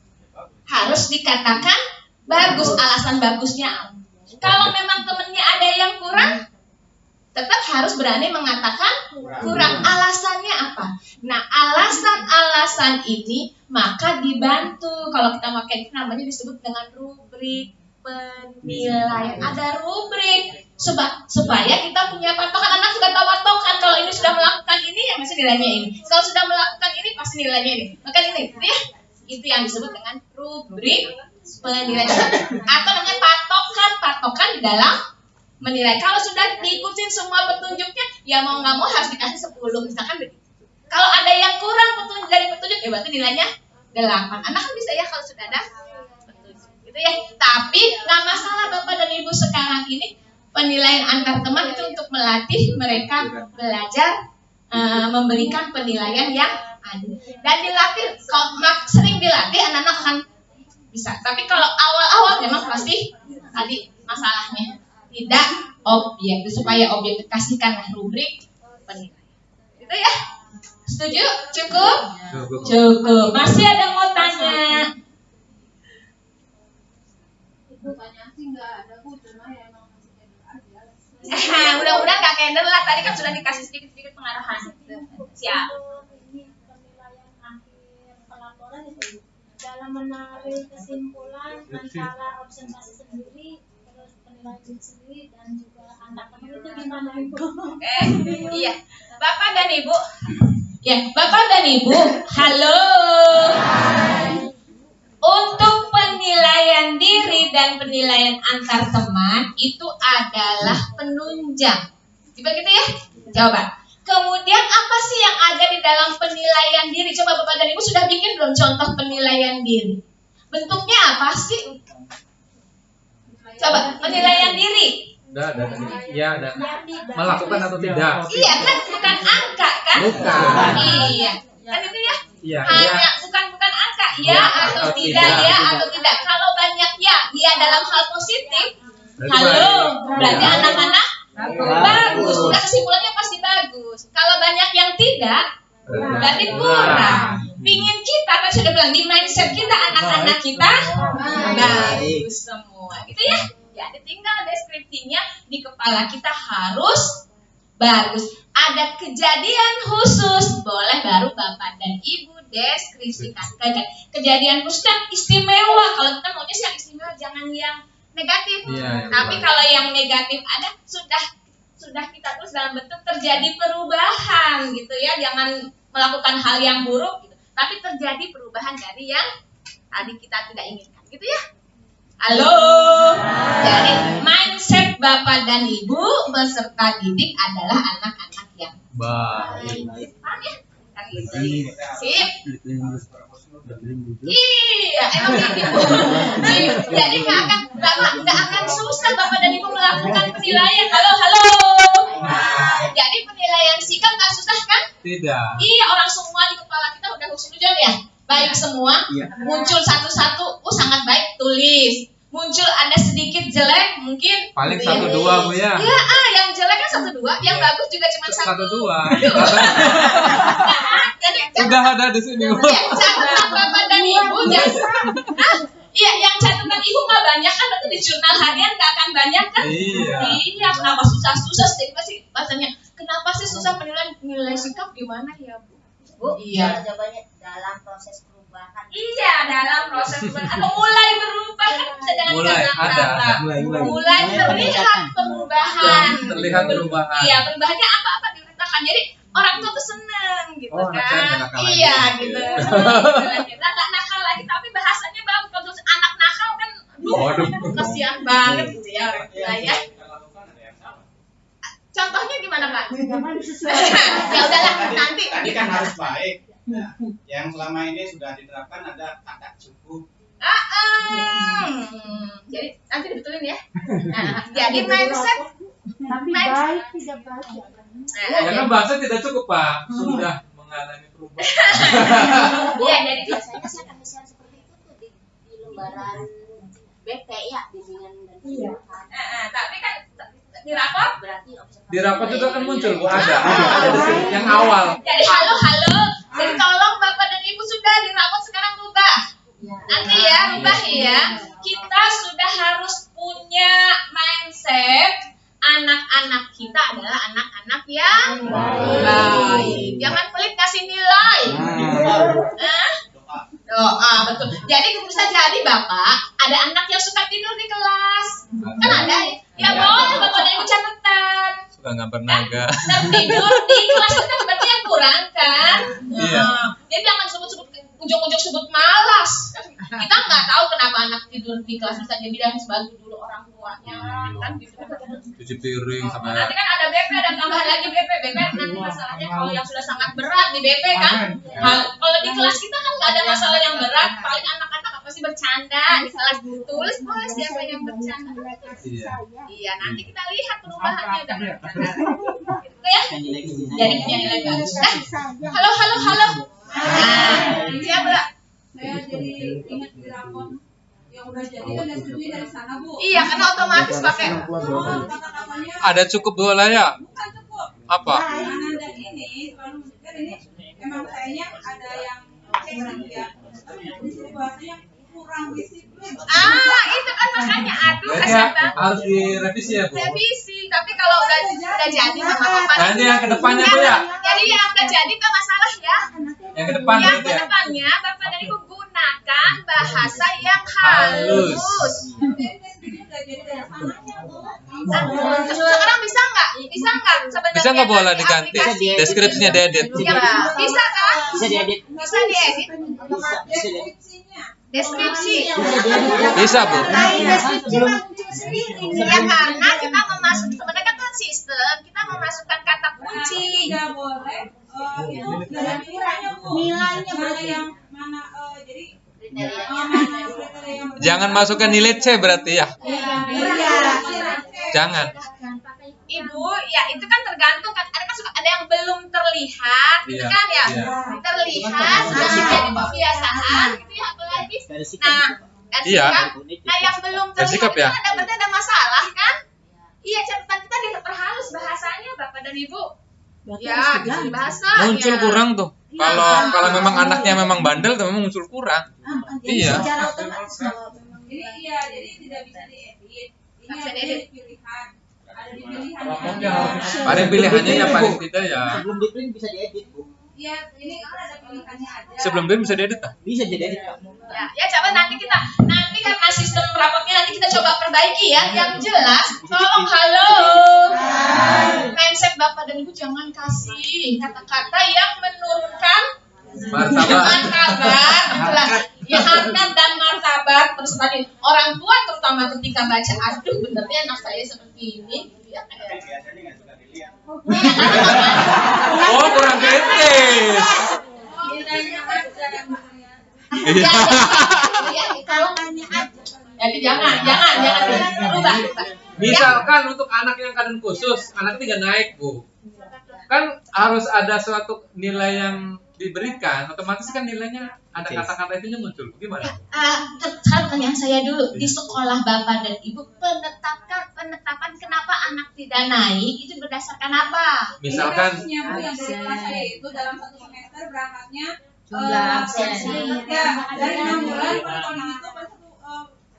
harus dikatakan bagus, alasan bagusnya apa. Kalau memang temennya ada yang kurang, tetap harus berani mengatakan kurang. Alasannya apa? Nah, alasan-alasan ini maka dibantu. Kalau kita pakai namanya disebut dengan rubrik penilaian. Ada rubrik supaya kita punya patokan. Anak sudah tahu patokan. Kalau ini sudah melakukan ini, ya masih nilainya ini. Kalau sudah melakukan ini, pasti nilainya ini. Maka ini, ya. Itu yang disebut dengan rubrik penilaian atau namanya patokan di dalam menilai. Kalau sudah diikutin semua petunjuknya, ya mau nggak mau harus dikasih 10 misalkan begitu. Kalau ada yang kurang dari petunjuk, ya berarti nilainya 8. Anak kan bisa ya kalau sudah ada petunjuk, gitu ya. Tapi nggak masalah Bapak dan Ibu sekarang ini penilaian antar teman itu untuk melatih mereka belajar memberikan penilaian yang adil. Dan dilatih, kalau sering dilatih anak-anak akan bisa. Tapi kalau awal-awal memang pasti tadi masalahnya tidak objek. Supaya objek kasihkanlah rubrik penilaian. Gitu ya? Setuju? Cukup? Cukup. Masih ada mau tanya? Itu banyak sih nggak ada Bu, cuma ya emang masih keder aja. Mudah-mudahan nggak keder lah. Tadi kan sudah dikasih sedikit-sedikit pengarahan. Siap. Ini penilaian akhir pelaporan itu dalam menarik kesimpulan antara observasi sendiri, terus penilaian diri sendiri dan juga anak teman itu gimana Ibu? Iya. Bapak dan Ibu. Ya, Bapak dan Ibu. Halo. Untuk penilaian diri dan penilaian antar teman itu adalah penunjang. Coba gitu ya? Coba. Kemudian apa sih yang ada di dalam penilaian diri? Coba Bapak dan Ibu sudah bikin belum contoh penilaian diri? Bentuknya apa sih? Coba, penilaian diri. Udah. Iya, ada. Melakukan atau tidak? Iya kan, bukan angka kan? Bukan. Iya. Kan itu ya? Iya, Hanya bukan angka, ya atau tidak, ya atau tidak. Kalau banyak ya dalam hal positif. Halo, berarti anak-anak bagus. Udah kesimpulannya pasti bagus. Kalau banyak yang tidak, berarti kurang. Pingin kita kan sudah bilang di mindset kita anak-anak kita bagus semua. Gitu ya? Ya, tinggal deskripsinya di kepala kita harus bagus. Ada kejadian khusus, boleh baru Bapak dan Ibu deskripsikan. Kejadian khusus kan istimewa. Kalau kita maunya sih yang istimewa, jangan yang negatif. Iya, tapi kalau yang negatif ada sudah kita tulis dalam bentuk terjadi perubahan gitu ya. Jangan melakukan hal yang buruk gitu. Tapi terjadi perubahan dari yang tadi kita tidak inginkan. Gitu ya. Halo. Jadi mindset Bapak dan Ibu beserta didik adalah anak-anak yang baik. Paham ya? Kan gitu. Sip. Iya, emang gitu. Jadi nggak akan susah Bapak dan Ibu melakukan penilaian. Halo. Jadi penilaian sikap nggak susah kan? Tidak. Iya, orang semua di kepala kita udah husnuzon ya. Baik semua. Muncul satu-satu, sangat baik, tulis. Muncul ada sedikit jelek, mungkin paling 1-2 Bu ya. Ya, yang jelek kan 1-2, yang bagus juga cuma 1-2. Jadi udah ada di sini Bu. Ya, catatan Bapak dan Ibu iya, yang catatan Ibu nggak banyak kan, berarti di jurnal harian nggak akan banyak kan? Iya, kenapa susah-susah sih bahasanya? Kenapa sih susah penilaian nilai sikap gimana ya Bu? Iya. Jawabannya dalam proses perubahan Iya, dalam proses atau mulai berubah kan bisa dengan Mulai, kata-kata. ada. Mulai terlihat perubahan. Terlihat perubahan. Iya, perubahannya apa-apa diceritakan. Jadi orang tua tuh seneng gitu Oh, anak saya kan. nggak nakal lagi. Iya, gitu. Kita nggak nakal lagi, tapi bahasanya bagus. Kalau anak nakal kan, Waduh. kasihan banget gitu ya orang tua ya. Contohnya gimana Pak? Ya udahlah nanti. Tadi kan harus baik. Nah, yang selama ini sudah diterapkan ada kata cukup. Jadi nanti dibetulin ya. Nah, jadi mindset. Tapi baik tidak baik. Ya kan bahasa tidak cukup Pak, sudah mengalami perubahan. Iya, jadi Biasanya saya akan share seperti itu tuh di lembaran BP ya, bimbingan dan penyuluhan. tapi kan di rapor. Berarti observasi Di rapat juga kan muncul Bu, ada Ah. deskripsi yang awal. Jadi halo. Jadi tolong Bapak dan Ibu sudah di rapor sekarang rubah. Nanti ya, rubah ya. Kita sudah harus punya mindset anak-anak kita adalah anak-anak yang baik. Jangan pelit kasih nilai. Doa, betul. Jadi bisa jadi Bapak ada anak yang suka tidur di kelas. Kan ada ya boleh Bapak dan Ibu catatan. Suka gambar naga. Dan tidur di kelas itu kan berarti yang kurang kan? Iya. Jadi jangan sebut-sebut ujung-ujung sebut malas. Kita nggak tahu kenapa anak tidur di kelas, bisa jadi dan sebagai dulu orang tuanya kan gitu. Cuci piring sampai Nanti kan ada BP, ada tambahan lagi BP nanti masalahnya kalau yang sudah sangat berat di BP kan. Kalau di kelas kita kan nggak ada masalah yang berat, paling anak-anak apa sih bercanda di kelas, tulis boleh siapa yang bercanda. Iya. Iya, nanti kita lihat perubahannya udah gitu ya. Jadi punya nilai bagus. Halo. Siapa? Saya jadi ingat di rapor yang udah jadi kan dan studi dari sana Bu. Iya, karena otomatis pakai. Kata-katanya ada cukup bola ya? bukan cukup. Apa? Anak dan ini selalu menunjukkan ini emang kayaknya ada yang cek ya. Tapi di sini bahasanya kurang disiplin. Itu kan makanya aduh Berarti kasihan banget. harus direvisi ya Bu? Revisi, tapi kalau udah jadi sama apa? Nanti yang kedepannya Bu ya? Jadi yang udah jadi tuh masalah ya. Yang ke depan Yang berarti ya? kedepannya Bapak dan Ibu gunakan bahasa yang halus. Tapi ini studi udah jadi dari sananya Bu. Sekarang bisa nggak? Bisa nggak sebenarnya? Bisa nggak bola nanti diganti? aplikasi? Deskripsinya diedit. Ya, bisa kan? Bisa diedit. Bisa diedit. Deskripsinya. Deskripsi. Bisa Bu? Ya karena kita memasuk sebenarnya kan sistem kita memasukkan kata kunci. Tidak boleh itu dari nilainya Bu. Nilainya Mana yang mana jadi kriteria. mana yang kriteria yang benar. Jangan masukkan nilai C berarti ya? Iya. Jangan. Ibu, ya itu kan tergantung kan ada kan suka ada yang belum terlihat gitu Iya, kan ya. iya. Terlihat sudah menjadi kebiasaan gitu ya apalagi. Dari sikap Nah, dan Iya. sikap. Nah, yang belum terlihat Bersikap itu ya? kan berarti ada masalah kan? Iya, catatan kita diperhalus bahasanya Bapak dan Ibu. Ya, di bahasa. Muncul kurang tuh. Kalau memang anaknya memang bandel, tuh memang muncul kurang. Iya. Secara otomatis Ini iya, jadi tidak bisa diedit. Ini Bisa ada diedit. di pilihan. Ada di pilihan. Paling pilihannya ya paling tidak ya. Sebelum di print bisa diedit Bu. Iya, ini kan ada pilihannya ada. Sebelum dia bisa diedit tak? Bisa diedit Pak. Ya coba nanti karena sistem rapotnya nanti kita coba perbaiki ya. Yang jelas, tolong halo. Mindset Bapak dan Ibu jangan kasih kata-kata yang menurunkan Martabat. martabat, itulah. Ya harkat dan martabat terus tadi orang tua terutama ketika baca aduh benernya anak saya seperti ini gitu ya kayak Biasanya nggak suka dilihat. Oh, kurang kritis. Iya. kalau jadi jangan rubah. Misalkan untuk anak yang keadaan khusus, anaknya tidak naik Bu. Kan harus ada suatu nilai yang diberikan, otomatis kan nilainya ada kata-kata itunya muncul. Gimana? Sekarang pertanyaan saya dulu di sekolah Bapak dan Ibu penetapan kenapa anak tidak naik itu berdasarkan apa? Misalkan Ini kasusnya, Bu, yang dari kelas saya itu dalam satu semester berangkatnya Jumlah absensi. ya dari 6 bulan pada tahun itu pada satu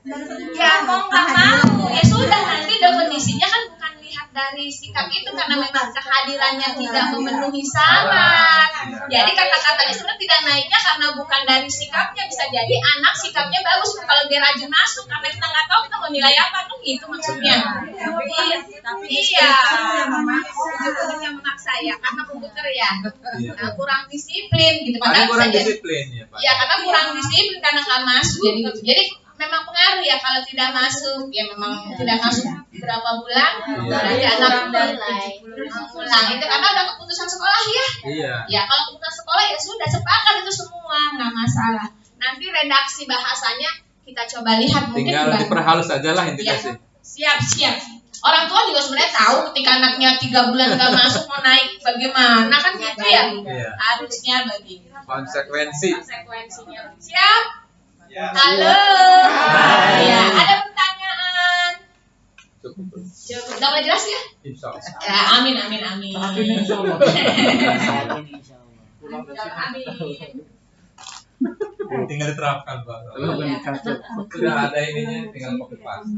dari satu Ya mau nggak mau ya sudah nanti definisinya kan bukan melihat dari sikap itu karena memang kehadirannya tidak memenuhi syarat. Jadi kata-katanya sebenarnya tidak naiknya karena bukan dari sikapnya, bisa jadi anak sikapnya bagus kalau dia rajin masuk karena kita nggak tahu kita mau nilai apa tuh gitu maksudnya. Iya. Ujung-ujungnya memaksa ya karena komputer ya. Nah, kurang disiplin gitu. Ada kurang disiplin ya Pak. Iya karena kurang disiplin karena nggak masuk jadi gitu. Jadi memang pengaruh ya kalau tidak masuk ya memang tidak masuk berapa bulan berarti anak pulang itu karena udah keputusan sekolah ya. Iya. Ya kalau keputusan sekolah ya sudah sepakat itu semua nggak masalah. Nanti redaksi bahasanya kita coba lihat mungkin Tinggal diperhalus aja lah intinya sih. Siap. Orang tua juga sebenarnya tahu ketika anaknya 3 bulan nggak masuk mau naik bagaimana kan gitu ya. Iya. Harusnya begitu. Konsekuensinya. Siap. Ya. Halo. Ya, ada pertanyaan. Cukup. Udah mulai jelas ya? Insya Allah. Ya, amin. Amin. Tinggal diterapkan Pak. Sudah ada ininya, tinggal copy paste.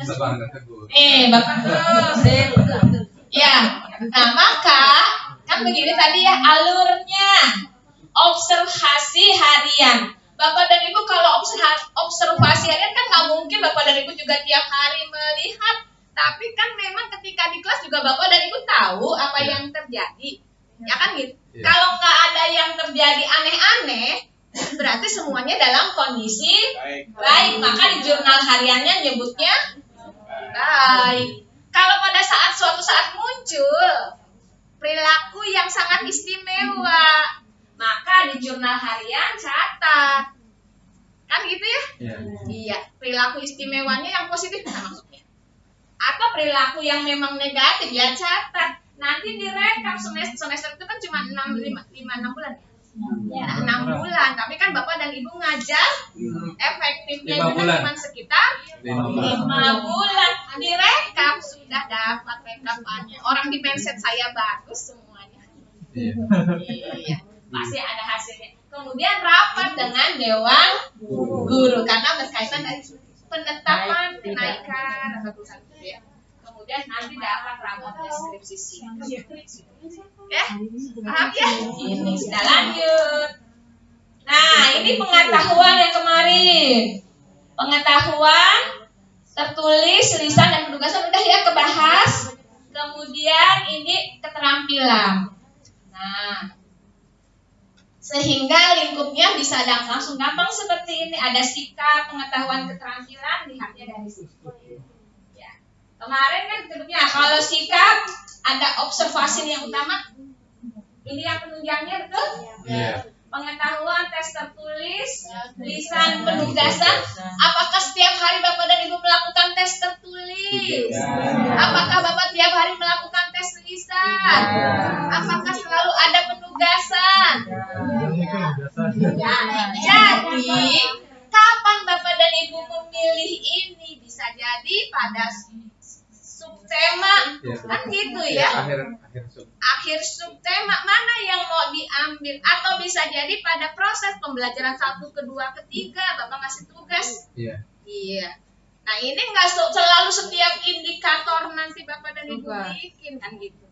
Sebarkan ke guru. Bapak terus. Ya, nah maka kan begini tadi ya alurnya observasi harian. Bapak dan Ibu kalau observasi harian kan nggak mungkin Bapak dan Ibu juga tiap hari melihat. Tapi kan memang ketika di kelas juga Bapak dan Ibu tahu apa yang terjadi. Ya kan gitu. Kalau nggak ada yang terjadi aneh-aneh, berarti semuanya dalam kondisi baik. Maka di jurnal hariannya nyebutnya baik. Kalau pada suatu saat muncul perilaku yang sangat istimewa, maka di jurnal harian catat. Kan gitu ya? Iya, perilaku istimewanya yang positif nah maksudnya. Atau perilaku yang memang negatif ya catat. Nanti direkam semester itu kan cuma 6 bulan. Ya, 6 bulan, tapi kan Bapak dan Ibu ngajar efektifnya juga cuma sekitar 5 bulan. Direkam sudah dapat rekapannya. Orang di mindset saya bagus semuanya. Iya, pasti ada hasilnya. Kemudian rapat dengan Dewan Guru karena berkaitan dari penetapan kenaikan atau ya. Kemudian nanti dapat rapor deskripsi. Ya, paham ya? Ini sudah lanjut. Nah, ini pengetahuan yang kemarin. Pengetahuan tertulis, lisan dan penugasan udah ya kebahas. Kemudian ini keterampilan. Nah, sehingga lingkupnya bisa langsung gampang seperti ini. Ada sikap, pengetahuan, keterampilan, lihatnya dari situ. Kemarin kan sebutnya kalau sikap ada observasi yang utama. Ini yang penunjangnya betul? Iya. Pengetahuan, tes tertulis, lisan, penugasan. Apakah setiap hari Bapak dan Ibu melakukan tes tertulis? Apakah Bapak tiap hari melakukan tes lisan? Apakah selalu ada penugasan? Jadi kapan Bapak dan Ibu memilih ini? Bisa jadi pada subtema kan gitu ya. Akhir subtema mana yang mau diambil atau bisa jadi pada proses pembelajaran 1, kedua, ketiga Bapak ngasih tugas. Iya. Nah ini nggak selalu setiap indikator nanti Bapak dan Ibu bikin kan gitu.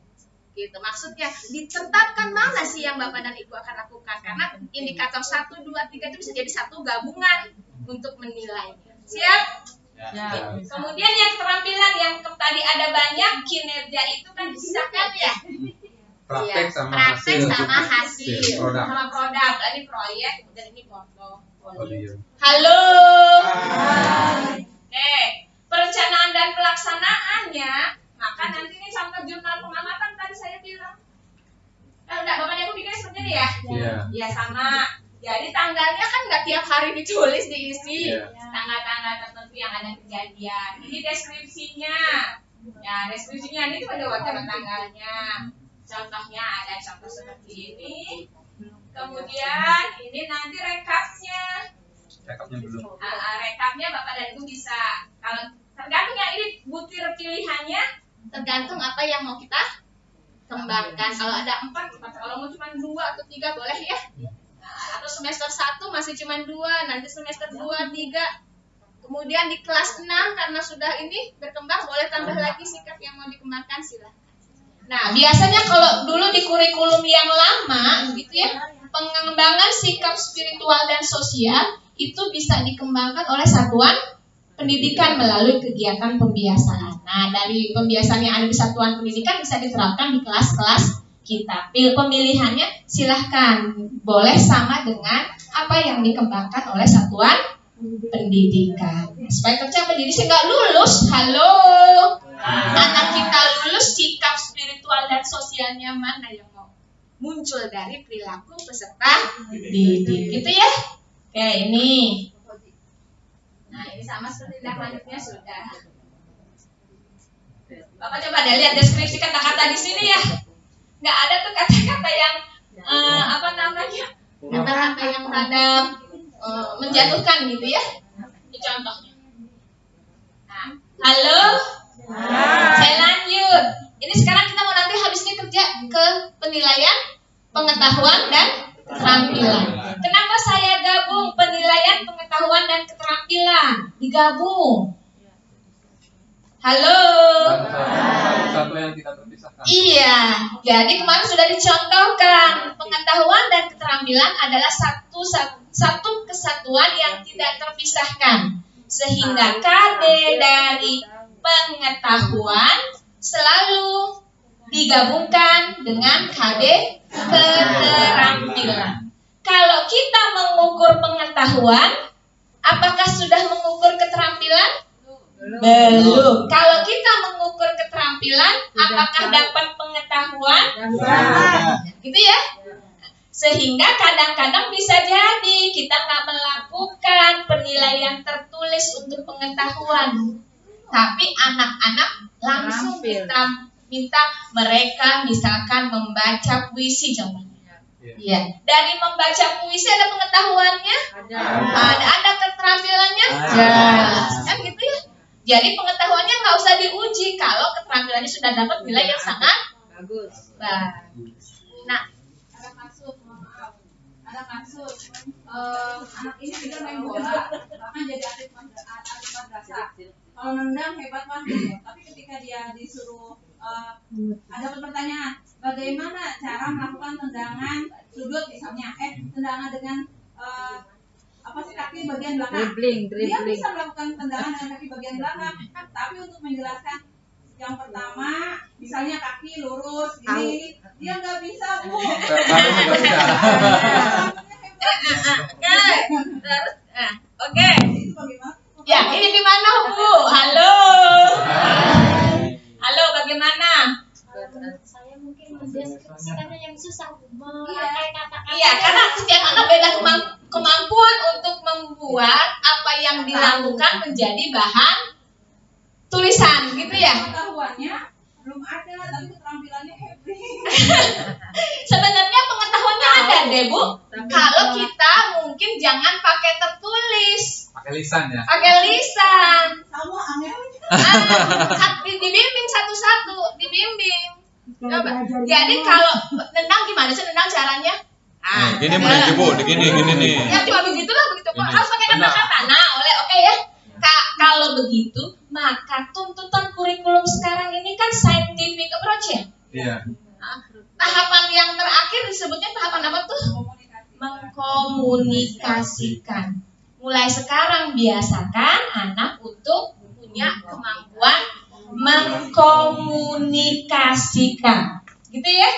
Gitu maksudnya ditetapkan mana sih yang Bapak dan Ibu akan lakukan karena indikator 1, 2, 3 itu bisa jadi satu gabungan untuk menilai. Siap? Ya. Kemudian yang keterampilan yang tadi ada banyak kinerja itu kan disisahkan ya. Praktek sama hasil. Sama produk. Tadi proyek dan ini portfolio. Iya. Halo. Oke, perencanaan dan pelaksanaannya, maka nanti ini contoh jurnal pengamatan tadi saya bilang. Enggak, Bapak Ibu bikin seperti ini ya? Iya. Ya sama. Jadi tanggalnya kan nggak tiap hari ditulis diisi. Tanggal-tanggal tertentu yang ada kejadian. Ini deskripsinya. Ya, deskripsinya ini pada waktu tanggalnya. Contohnya ada contoh seperti ini. Kemudian ini nanti rekapnya. Rekapnya belum. Rekapnya Bapak dan Ibu bisa. Kalau tergantung ya ini butir pilihannya. Tergantung apa yang mau kita kembangkan. Kalau ada 4, kalau mau cuma 2 atau 3 boleh ya. Atau semester 1 masih cuma 2, nanti semester 2, 3 Kemudian di kelas 6 karena sudah ini berkembang, boleh tambah lagi sikap yang mau dikembangkan, silahkan. Nah, biasanya kalau dulu di kurikulum yang lama gitu ya, pengembangan sikap spiritual dan sosial itu bisa dikembangkan oleh satuan pendidikan melalui kegiatan pembiasaan. Nah, dari pembiasaan yang ada di satuan pendidikan bisa diterapkan di kelas-kelas kita. Pemilihannya silahkan, boleh sama dengan apa yang dikembangkan oleh satuan pendidikan. Supaya tercapai, jadi saya nggak lulus. Halo, anak kita lulus, sikap spiritual dan sosialnya mana yang mau muncul dari perilaku peserta didik, gitu ya. Oke, ini. Nah, ini sama seperti tindak lanjutnya sudah. Bapak coba deh lihat deskripsi kata-kata di sini ya. Nggak ada tuh kata-kata yang apa namanya, kata-kata yang rada menjatuhkan gitu ya. Ini contohnya. Nah, halo. Saya lanjut. Ini sekarang kita mau nanti habis ini kerja ke penilaian pengetahuan dan keterampilan. Kenapa saya gabung penilaian pengetahuan dan keterampilan? Digabung. Halo. Satu yang tidak terpisahkan. Iya. Jadi kemarin sudah dicontohkan pengetahuan dan keterampilan adalah satu kesatuan yang tidak terpisahkan. Sehingga KD dari pengetahuan selalu digabungkan dengan KD keterampilan. Kalau kita mengukur pengetahuan, apakah sudah mengukur keterampilan? Belum. Kalau kita mengukur keterampilan, apakah dapat pengetahuan? Gitu ya. Sehingga kadang-kadang bisa jadi kita nggak melakukan penilaian tertulis untuk pengetahuan, tapi anak-anak langsung kita minta mereka misalkan membaca puisi contohnya. Iya. Dari membaca puisi ada pengetahuannya? Ada keterampilannya? Kan gitu ya. Jadi pengetahuannya nggak usah diuji kalau keterampilannya sudah dapat nilai yang sangat bagus. Nah, ada kasus anak ini bisa main bola bahkan jadi atlet madrasah. Kalau nendang hebat banget, tapi ketika dia disuruh ada pertanyaan bagaimana cara melakukan tendangan sudut misalnya, tendangan dengan apa sih, kaki bagian belakang. Dia bisa melakukan tendangan dengan kaki bagian belakang, tapi untuk menjelaskan yang pertama misalnya kaki lurus gini, dia nggak bisa, Bu. Oke. Ya, ini di mana, Bu? Halo. Halo, bagaimana? Saya mungkin mendeskripsikannya yang susah memakai kata-kata. Iya, karena setiap anak beda kemampuan untuk membuat apa yang dilakukan menjadi bahan tulisan, gitu ya. Pengetahuannya belum ada, tapi keterampilannya happy. Sebenarnya pengetahuannya ada deh, Bu. Kalau kita mungkin jangan pakai tertulis, Pakai lisan ya. pakai lisan. Sama angin. Dibimbing satu-satu, dibimbing. Coba. Jadi kalau nendang gimana sih nendang caranya? Gini nih Bu, gini nih. Ya cuma begitulah, begitu kok. Ini. Harus pakai kata-kata. Nah, oke ya. Kalau begitu, maka tuntutan kurikulum sekarang ini kan scientific approach ya. Iya. Tahapan yang terakhir disebutnya tahapan apa tuh? Mengkomunikasikan. Mulai sekarang biasakan anak untuk punya kemampuan mengkomunikasikan, gitu ya,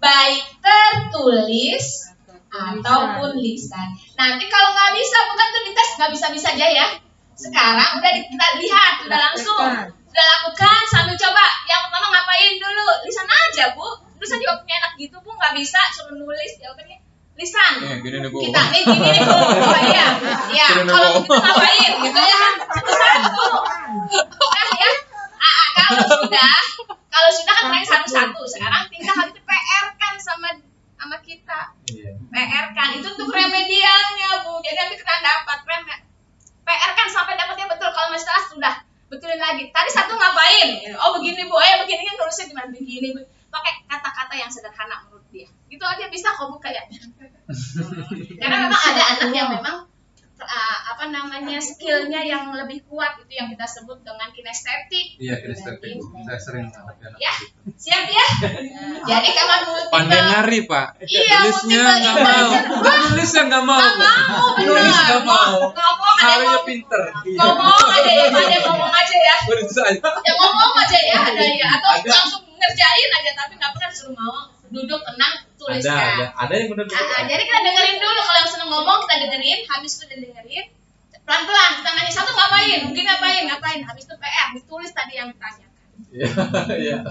baik tertulis ataupun lisan. Nanti kalau nggak bisa, bukan tuh dites, nggak bisa aja ya. Sekarang udah kita lihat, udah langsung, udah lakukan sambil coba. Yang pertama ngapain dulu? Lisan aja, Bu. Lisan juga punya anak gitu, Bu, nggak bisa suruh nulis, jawabannya lisan. Gini nih Bu. Kita nih gini nih, Bu. Oh iya, iya. Kalau begitu ngapain? Gitu ya kan? Satu-satu. Nah ya, kalau sudah kan main satu-satu. Sekarang tinggal harus PR kan sama kita. PR kan itu untuk remedialnya, Bu. Jadi nanti kita dapat PR kan sampai dapatnya betul. Kalau masih salah sudah betulin lagi. Tadi satu ngapain? Oh begini, Bu. Begini kan nulisnya gimana? Begini. Pakai kata-kata yang sederhana menurut dia. Gitu aja bisa kok, Bu, kayaknya. Karena memang ada anak yang memang skillnya yang lebih kuat, itu yang kita sebut dengan kinestetik. Iya, kinestetik. Saya sering ya, siap ya. Jadi kalau multiple pandai nari, Pak. Iya, Tulisnya nggak mau. Tulisnya nggak mau. Nulis nggak mau. Narinya pinter. Ngomong aja ya, pada ngomong aja ya. Ya ngomong aja ya, ada ya. Atau langsung ngerjain aja, tapi nggak pernah disuruh mau. Duduk tenang, tuliskan. Ada yang benar. Jadi kita dengerin dulu. Kalau yang seneng ngomong kita dengerin, habis itu dengerin. Pelan-pelan kita nanya satu ngapain, mungkin ngapain. Habis itu PR, ditulis tadi yang ditanyakan. Iya.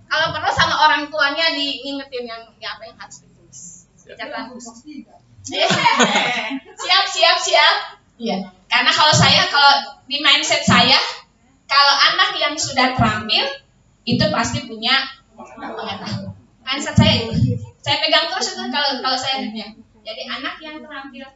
Kalau perlu sama orang tuanya diingetin yang apa yang harus ditulis. Catatan khusus. Siap. Iya. Karena kalau di mindset saya, kalau anak yang sudah terampil itu pasti punya pengetahuan. Mindset saya itu. Saya pegang terus itu kalau saya punya. Jadi anak yang terampil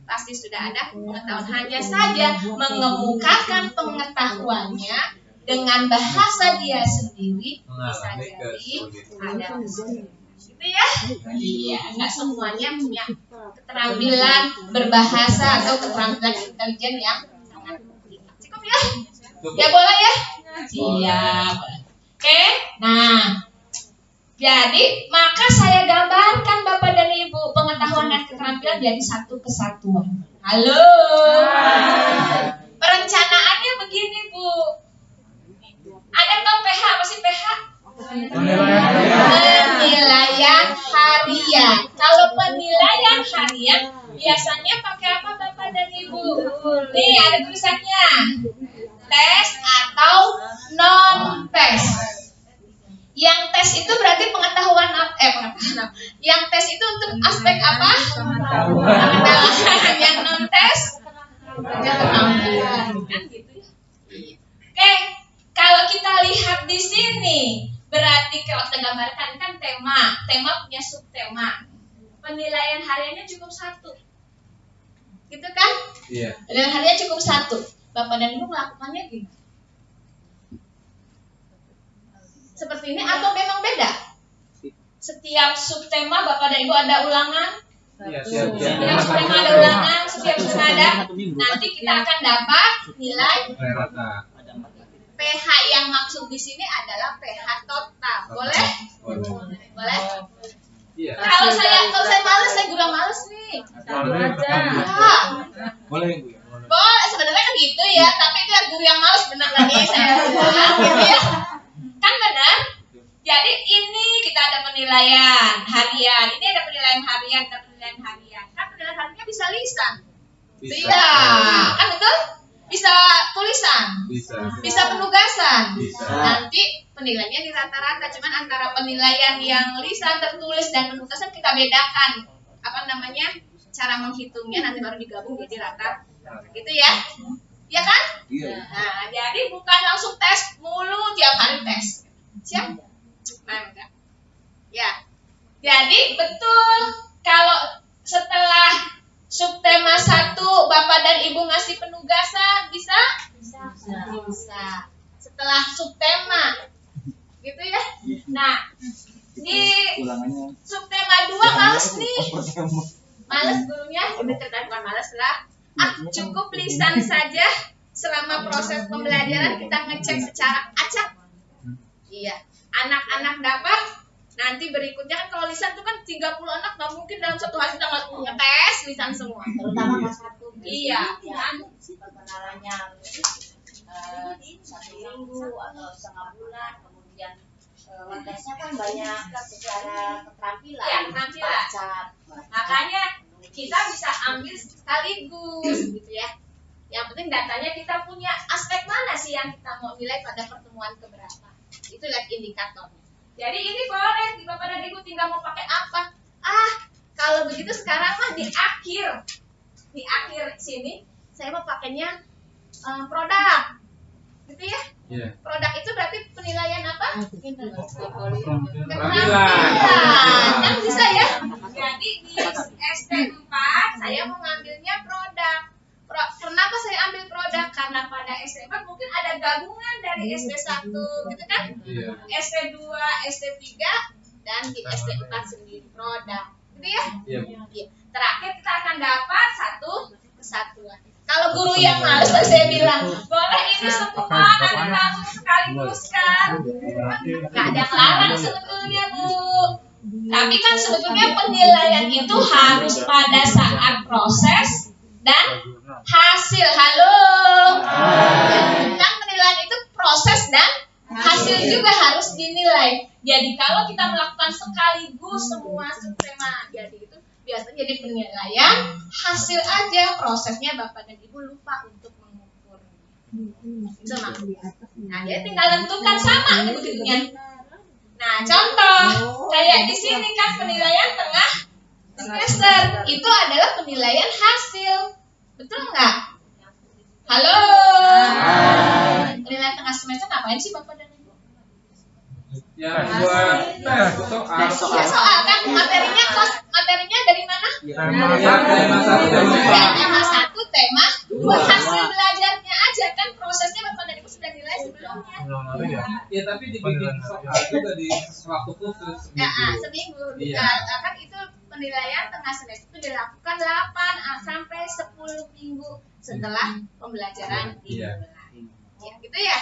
pasti sudah ada pengetahuan, hanya saja mengemukakan pengetahuannya dengan bahasa dia sendiri bisa jadi ada kesulitan. Gitu ya? Iya, nggak semuanya punya keterampilan berbahasa atau keterampilan intelijen yang sangat tinggi. Cukup ya? Ya boleh ya? Siap. Oke, nah. Jadi, maka saya gambarkan Bapak dan Ibu pengetahuan dan keterampilan jadi satu kesatuan. Halo. Perencanaannya begini, Bu. Ada tahu PH apa sih PH? Penilaian harian. Kalau penilaian harian biasanya pakai apa Bapak dan Ibu? Nih ada tulisannya. Tes atau non tes. Yang tes itu berarti pengetahuan Yang tes itu untuk aspek apa? Pengetahuan. Yang non tes keterampilan. Kan gitu ya. Oke, kalau kita lihat di sini berarti kalau kita gambarkan kan tema punya subtema. Penilaian hariannya cukup satu. Gitu kan? Iya. Penilaian hariannya cukup satu. Bapak dan Ibu melakukannya gimana? Seperti ini atau memang beda? Setiap subtema Bapak dan Ibu ada ulangan? Siap. Setiap subtema ada ulangan, setiap subtema ada. Nanti kita akan dapat nilai PH yang maksud di sini adalah PH total. Boleh? Boleh? Iya. Kalau saya malas, saya gula malas nih. Boleh, Bu. Boleh, sebenarnya kan gitu ya, tapi itu guru yang malas benar lagi saya bilang gitu ya. Kan benar? Jadi ini kita ada penilaian harian. Ini ada penilaian harian, Kan penilaian hariannya bisa lisan. Bisa. Kan betul? Bisa tulisan. Bisa penugasan. Nanti penilaiannya di rata-rata, cuman antara penilaian yang lisan, tertulis dan penugasan kita bedakan. Cara menghitungnya nanti baru digabung jadi rata. Gitu ya. Ya kan? Iya. Nah, jadi bukan langsung tes mulu tiap hari tes. Siap? Enggak. Ya. Jadi betul kalau setelah subtema 1 Bapak dan Ibu ngasih penugasan bisa? Bisa. Setelah subtema. Gitu ya. Nah, di subtema 2 males nih. Males gurunya, bukan males lah. Cukup lisan saja. Selama proses pembelajaran kita ngecek secara acak. Iya, anak-anak dapat. Nanti berikutnya kan kalau lisan itu kan 30 anak nggak mungkin dalam satu hari kita ngetes lisan semua. Terutama kelas 1. Iya. Kan perkenalannya 1 minggu atau setengah bulan, kemudian tesnya kan banyak kan secara keterampilan. Iya, keterampilan. Baca. Makanya kita bisa ambil sekaligus gitu ya. Yang penting datanya kita punya aspek mana sih yang kita mau nilai pada pertemuan keberapa. Itu lihat indikatornya. Jadi ini boleh di Bapak dan Ibu tinggal mau pakai apa. Kalau begitu sekarang mah di akhir sini saya mau pakainya produk. Gitu ya. Iya. Produk itu berarti penilaian apa? Keterampilan. Kan bisa ya. Jadi di ST4 saya mau ngambilnya produk. Kenapa saya ambil produk? Karena pada ST4 mungkin ada gabungan dari ST1 gitu kan? Iya. ST2, ST3 dan di ST4 sendiri produk. Gitu ya? Iya. Terakhir kita akan dapat satu kesatuan. satu lagi. Kalau guru yang males tadi saya bilang, boleh ini semua nanti langsung sekaligus kan? Nggak ada yang larang sebetulnya Bu. Tapi kan sebetulnya penilaian itu harus pada saat proses dan hasil. Halo. Kan penilaian itu proses dan hasil juga harus dinilai. Jadi kalau kita melakukan sekaligus semua subtema jadi itu biasanya jadi penilaian hasil aja, prosesnya Bapak dan Ibu lupa untuk mengukur. Itu maksudnya. Nah, dia tinggal tentukan sama bentuknya. Nah, contoh kayak di sini kan penilaian tengah semester itu adalah penilaian hasil, betul nggak? Halo. Penilaian tengah semester ngapain sih Bapak dan Ibu? Yang buat soal kan materinya dari mana? Tema 1, tema buat hasil belajarnya aja kan prosesnya Bapak dan Ibu sudah nilai sebelumnya. Ya tapi dibikin soal juga di waktu khusus. Seminggu. Iya. Kan itu penilaian tengah semester itu dilakukan 8 sampai 10 minggu setelah pembelajaran dimulai. Ya, gitu ya.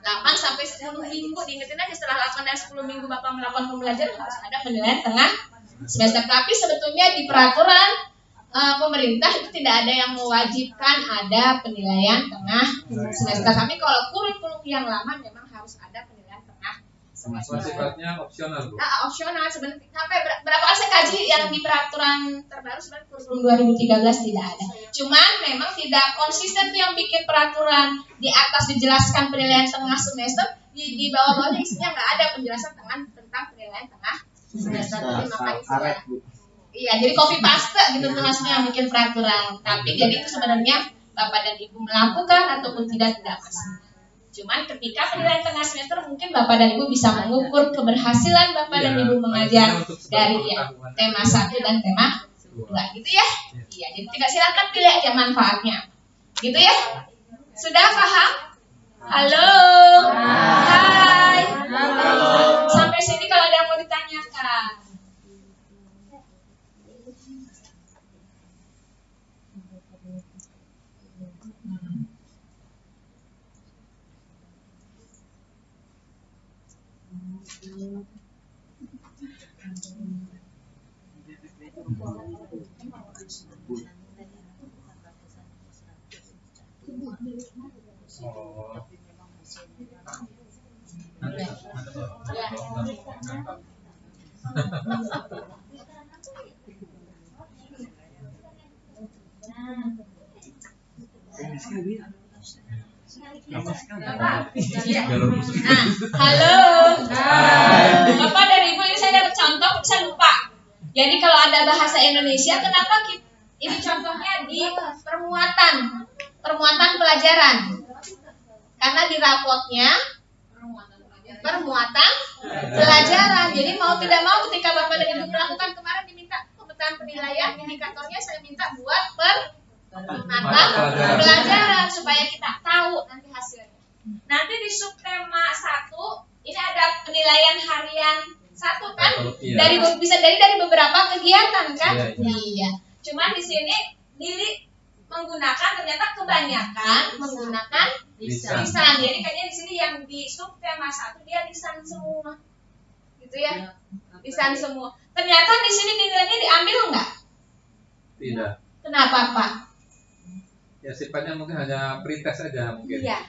8 sampai 10 minggu diingetin aja setelah 8 dan 10 minggu Bapak melakukan pembelajaran harus ada penilaian tengah semester. Tapi sebetulnya di peraturan pemerintah itu tidak ada yang mewajibkan ada penilaian tengah semester. Tapi kalau kurikulum yang lama memang harus ada penilaian tengah semester. Sifatnya opsional Bu. Opsional sebenarnya. Sampai berapa kali saya kaji yang di peraturan terbaru sebenarnya kurikulum 2013 tidak ada. Cuman memang tidak konsisten tuh yang bikin peraturan di atas dijelaskan penilaian tengah semester, di bawah-bawahnya isinya nggak ada penjelasan tentang penilaian tengah semester. Jadi makanya iya, jadi copy paste gitu tuh maksudnya yang bikin peraturan. Tapi jadi itu sebenarnya Bapak dan Ibu melakukan ataupun tidak masalah. Cuman ketika penilaian tengah semester mungkin Bapak dan Ibu bisa mengukur keberhasilan Bapak dan Ibu mengajar dari tema 1 dan tema 2 gitu ya. Iya, jadi tidak silakan pilih aja manfaatnya. Gitu ya. Sudah paham? Halo. Hai. Sampai sini kalau ada yang mau ditanyakan. Halo. Bapak dan Ibu, ini saya dapat contoh, saya lupa. Jadi kalau ada bahasa Indonesia, kenapa ini contohnya di permuatan pelajaran? Karena di rapotnya permuatan pelajaran. Jadi mau tidak mau ketika Bapak dan Ibu melakukan kemarin diminta pemetaan penilaian, indikatornya saya minta buat permuatan pelajaran supaya kita tahu nanti hasilnya. Nanti di subtema 1 ini ada penilaian harian 1 kan? Bisa dari beberapa kegiatan kan? Iya. Cuman di sini Lili menggunakan ternyata kebanyakan menggunakan lisan. Jadi kayaknya di sini yang di subtema 1 dia lisan semua. Gitu ya. Lisan semua. Ternyata di sini nilainya diambil enggak? Tidak. Kenapa, Pak? Ya sifatnya mungkin hanya pretest saja mungkin. Iya.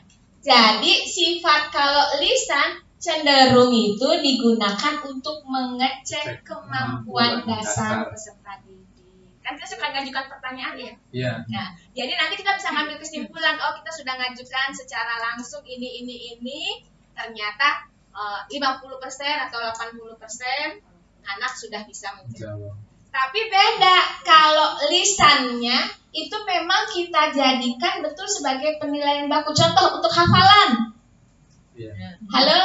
Jadi sifat kalau lisan cenderung itu digunakan untuk mengecek kemampuan dasar peserta didik. Kan kita suka ngajukan pertanyaan ya. Iya. Nah, jadi nanti kita bisa ngambil kesimpulan, oh kita sudah ngajukan secara langsung ini. Ternyata 50% atau 80% anak sudah bisa menjawab. Tapi beda kalau lisannya itu memang kita jadikan betul sebagai penilaian baku. Contoh untuk hafalan. Halo.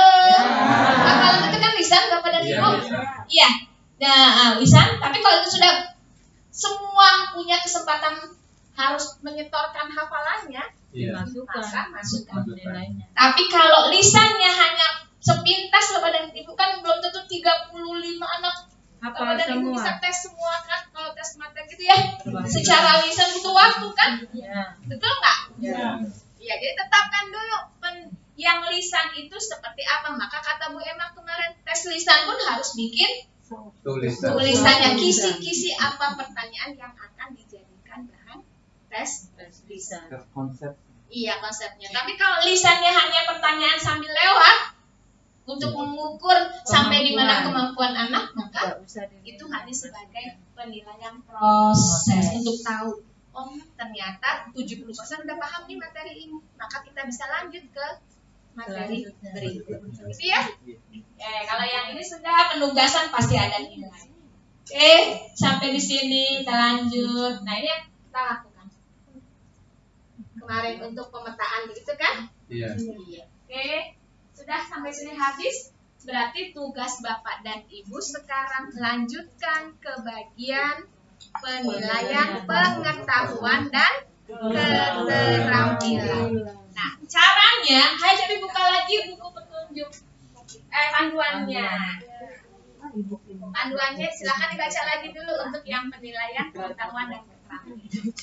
Hafalan itu kan lisan Bapak dan Ibu. Iya. Nah, lisan. Tapi kalau itu sudah semua punya kesempatan harus menyetorkan hafalannya, maka masukkan nilainya. Tapi kalau lisannya hanya sepintas Bapak dan Ibu kan belum tentu 35 anak Bapak dan Ibu bisa tes semua kan. Kalau tes matematik gitu ya. Secara lisan butuh waktu kan? Betul nggak? Iya, jadi tetapkan dulu yang lisan itu seperti apa. Maka kata Bu Emma kemarin, tes lisan pun harus bikin tulisannya, kisi-kisi apa pertanyaan yang akan dijadikan bahan tes lisan. Konsep. Iya, konsepnya. Tapi kalau lisannya hanya pertanyaan sambil lewat untuk mengukur sampai di mana kemampuan anak, maka itu hanya sebagai penilaian proses untuk tahu, oh ternyata 70% udah paham nih materi ini, maka kita bisa lanjut ke materi berikut. Gitu ya? Kalau yang ini sudah penugasan pasti ada nilai. Oke, sampai di sini kita lanjut. Nah, ini yang kita lakukan kemarin untuk pemetaan, begitu kan? Iya. Oke, sudah sampai sini habis. Berarti tugas Bapak dan Ibu sekarang lanjutkan ke bagian penilaian pengetahuan dan keterampilan. Nah, caranya, saya jadi buka lagi buku petunjuk panduannya. Panduannya silakan dibaca lagi dulu untuk yang penilaian pengetahuan dan keterampilan.